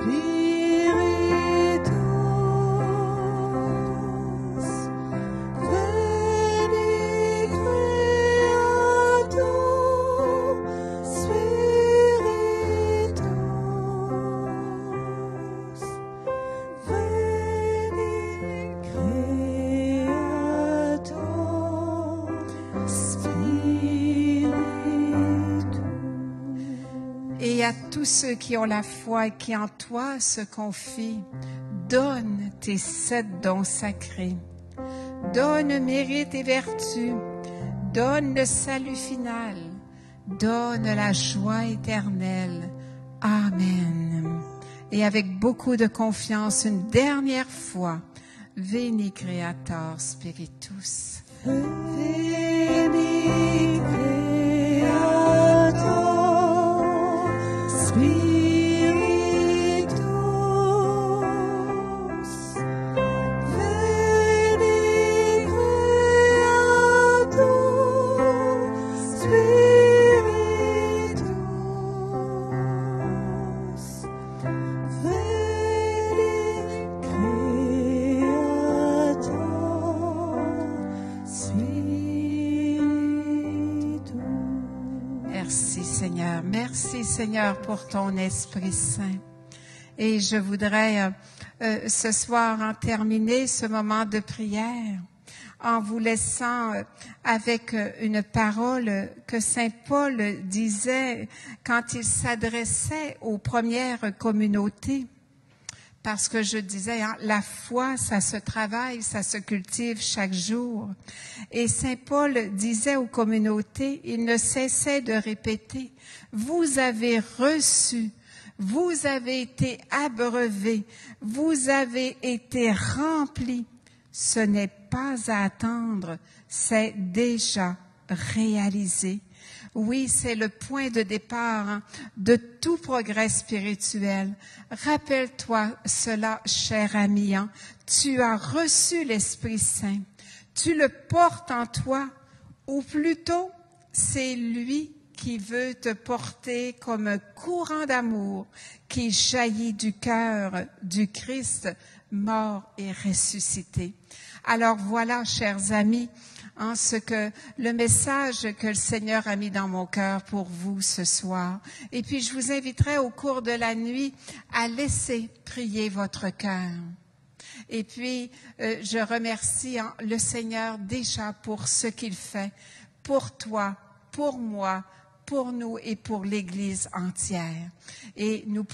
Veni Creator Spiritus, Veni Creator Spiritus. Et à tous ceux qui ont la foi et qui en toi se confient, donne tes 7 dons sacrés. Donne mérite et vertu. Donne le salut final. Donne la joie éternelle. Amen. Et avec beaucoup de confiance, une dernière fois, Veni Creator Spiritus. Veni Creator Spiritus, Veni Creator Spiritus, Veni Creator Spiritus. Merci Seigneur. Merci Seigneur pour ton Esprit Saint. Et je voudrais ce soir en terminer ce moment de prière en vous laissant avec une parole que Saint Paul disait quand il s'adressait aux premières communautés. Parce que je disais, la foi, ça se travaille, ça se cultive chaque jour. Et Saint Paul disait aux communautés, il ne cessait de répéter, vous avez reçu, vous avez été abreuvés, vous avez été remplis. Ce n'est pas à attendre, c'est déjà réalisé. Oui, c'est le point de départ de tout progrès spirituel. Rappelle-toi cela, cher ami. Tu as reçu l'Esprit Saint. Tu le portes en toi, ou plutôt, c'est lui qui veut te porter comme un courant d'amour qui jaillit du cœur du Christ, mort et ressuscité. Alors voilà, chers amis, le message que le Seigneur a mis dans mon cœur pour vous ce soir. Et puis, je vous inviterai au cours de la nuit à laisser prier votre cœur. Et puis, je remercie le Seigneur déjà pour ce qu'il fait, pour toi, pour moi, pour nous et pour l'Église entière. Et nous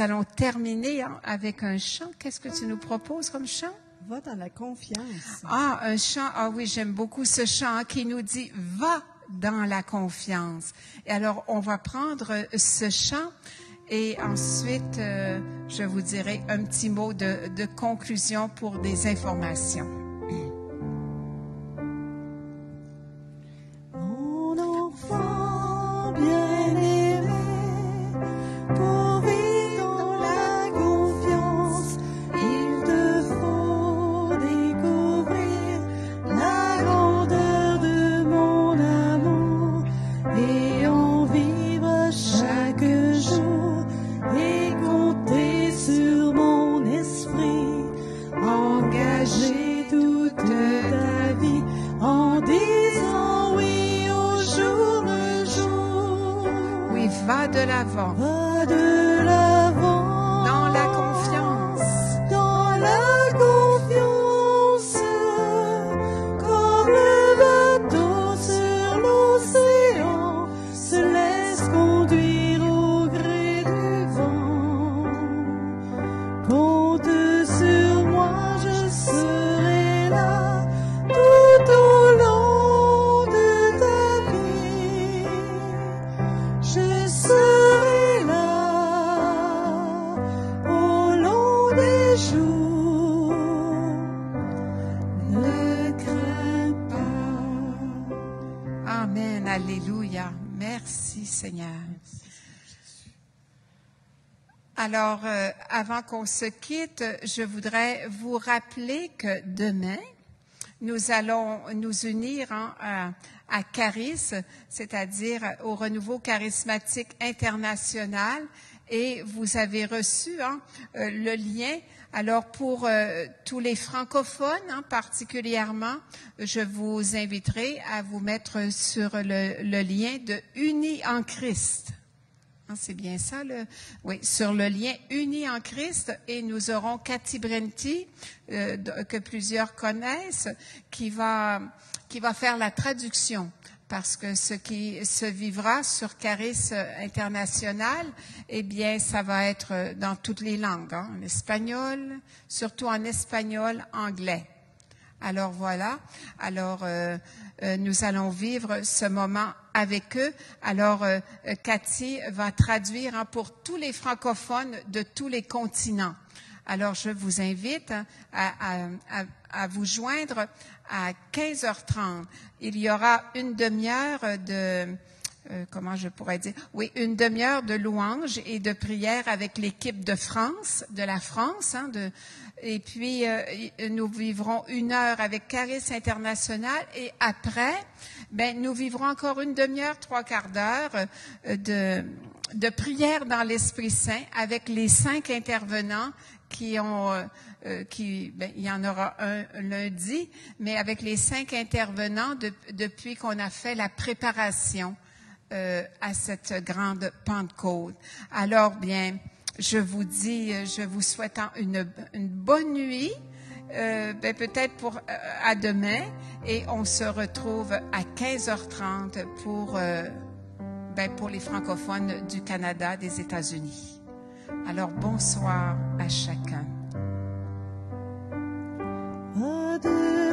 allons terminer avec un chant. Qu'est-ce que tu nous proposes comme chant? Va dans la confiance. Un chant, oui, j'aime beaucoup ce chant qui nous dit « Va dans la confiance ». Et alors, on va prendre ce chant et ensuite, je vous dirai un petit mot de conclusion pour des informations. Mon enfant bien-aimé, pour vivre dans la confiance, il te faut découvrir la grandeur de mon amour et en vivre chaque en disant oui au jour le jour. Oui, va de l'avant. Va de l'avant Dans la confiance. dans la confiance, comme le bateau sur l'océan se laisse conduire au gré du vent. Compte sur moi, je serai là tout au long de ta vie. Je serai là au long des jours. Ne crains pas. Amen. Alléluia. Merci, Seigneur. Alors, avant qu'on se quitte, je voudrais vous rappeler que demain, nous allons nous unir à Charis, c'est-à-dire au Renouveau charismatique international, et vous avez reçu le lien. Alors, pour tous les francophones particulièrement, je vous inviterai à vous mettre sur le lien de Unis en Christ. C'est bien ça, oui, sur le lien Unis en Christ, et nous aurons Cathy Brenti, que plusieurs connaissent, qui va faire la traduction, parce que ce qui se vivra sur Charis International, eh bien, ça va être dans toutes les langues, en espagnol, surtout en espagnol, anglais. Alors voilà, alors nous allons vivre ce moment avec eux. Alors Cathy va traduire pour tous les francophones de tous les continents. Alors je vous invite à vous joindre à 15h30. Il y aura une demi-heure comment je pourrais dire? Oui, une demi-heure de louange et de prière avec l'équipe de France, de la France, et puis nous vivrons 1 heure avec Charis International, et après, nous vivrons encore une demi-heure, 3/4 d'heure de prière dans l'Esprit Saint avec les 5 intervenants qui ont, il y en aura un lundi, mais avec les 5 intervenants depuis qu'on a fait la préparation à cette grande Pentecôte. Alors bien, je vous dis, je vous souhaite une bonne nuit, peut-être à demain, et on se retrouve à 15h30 pour les francophones du Canada, des États-Unis. Alors bonsoir à chacun. Va de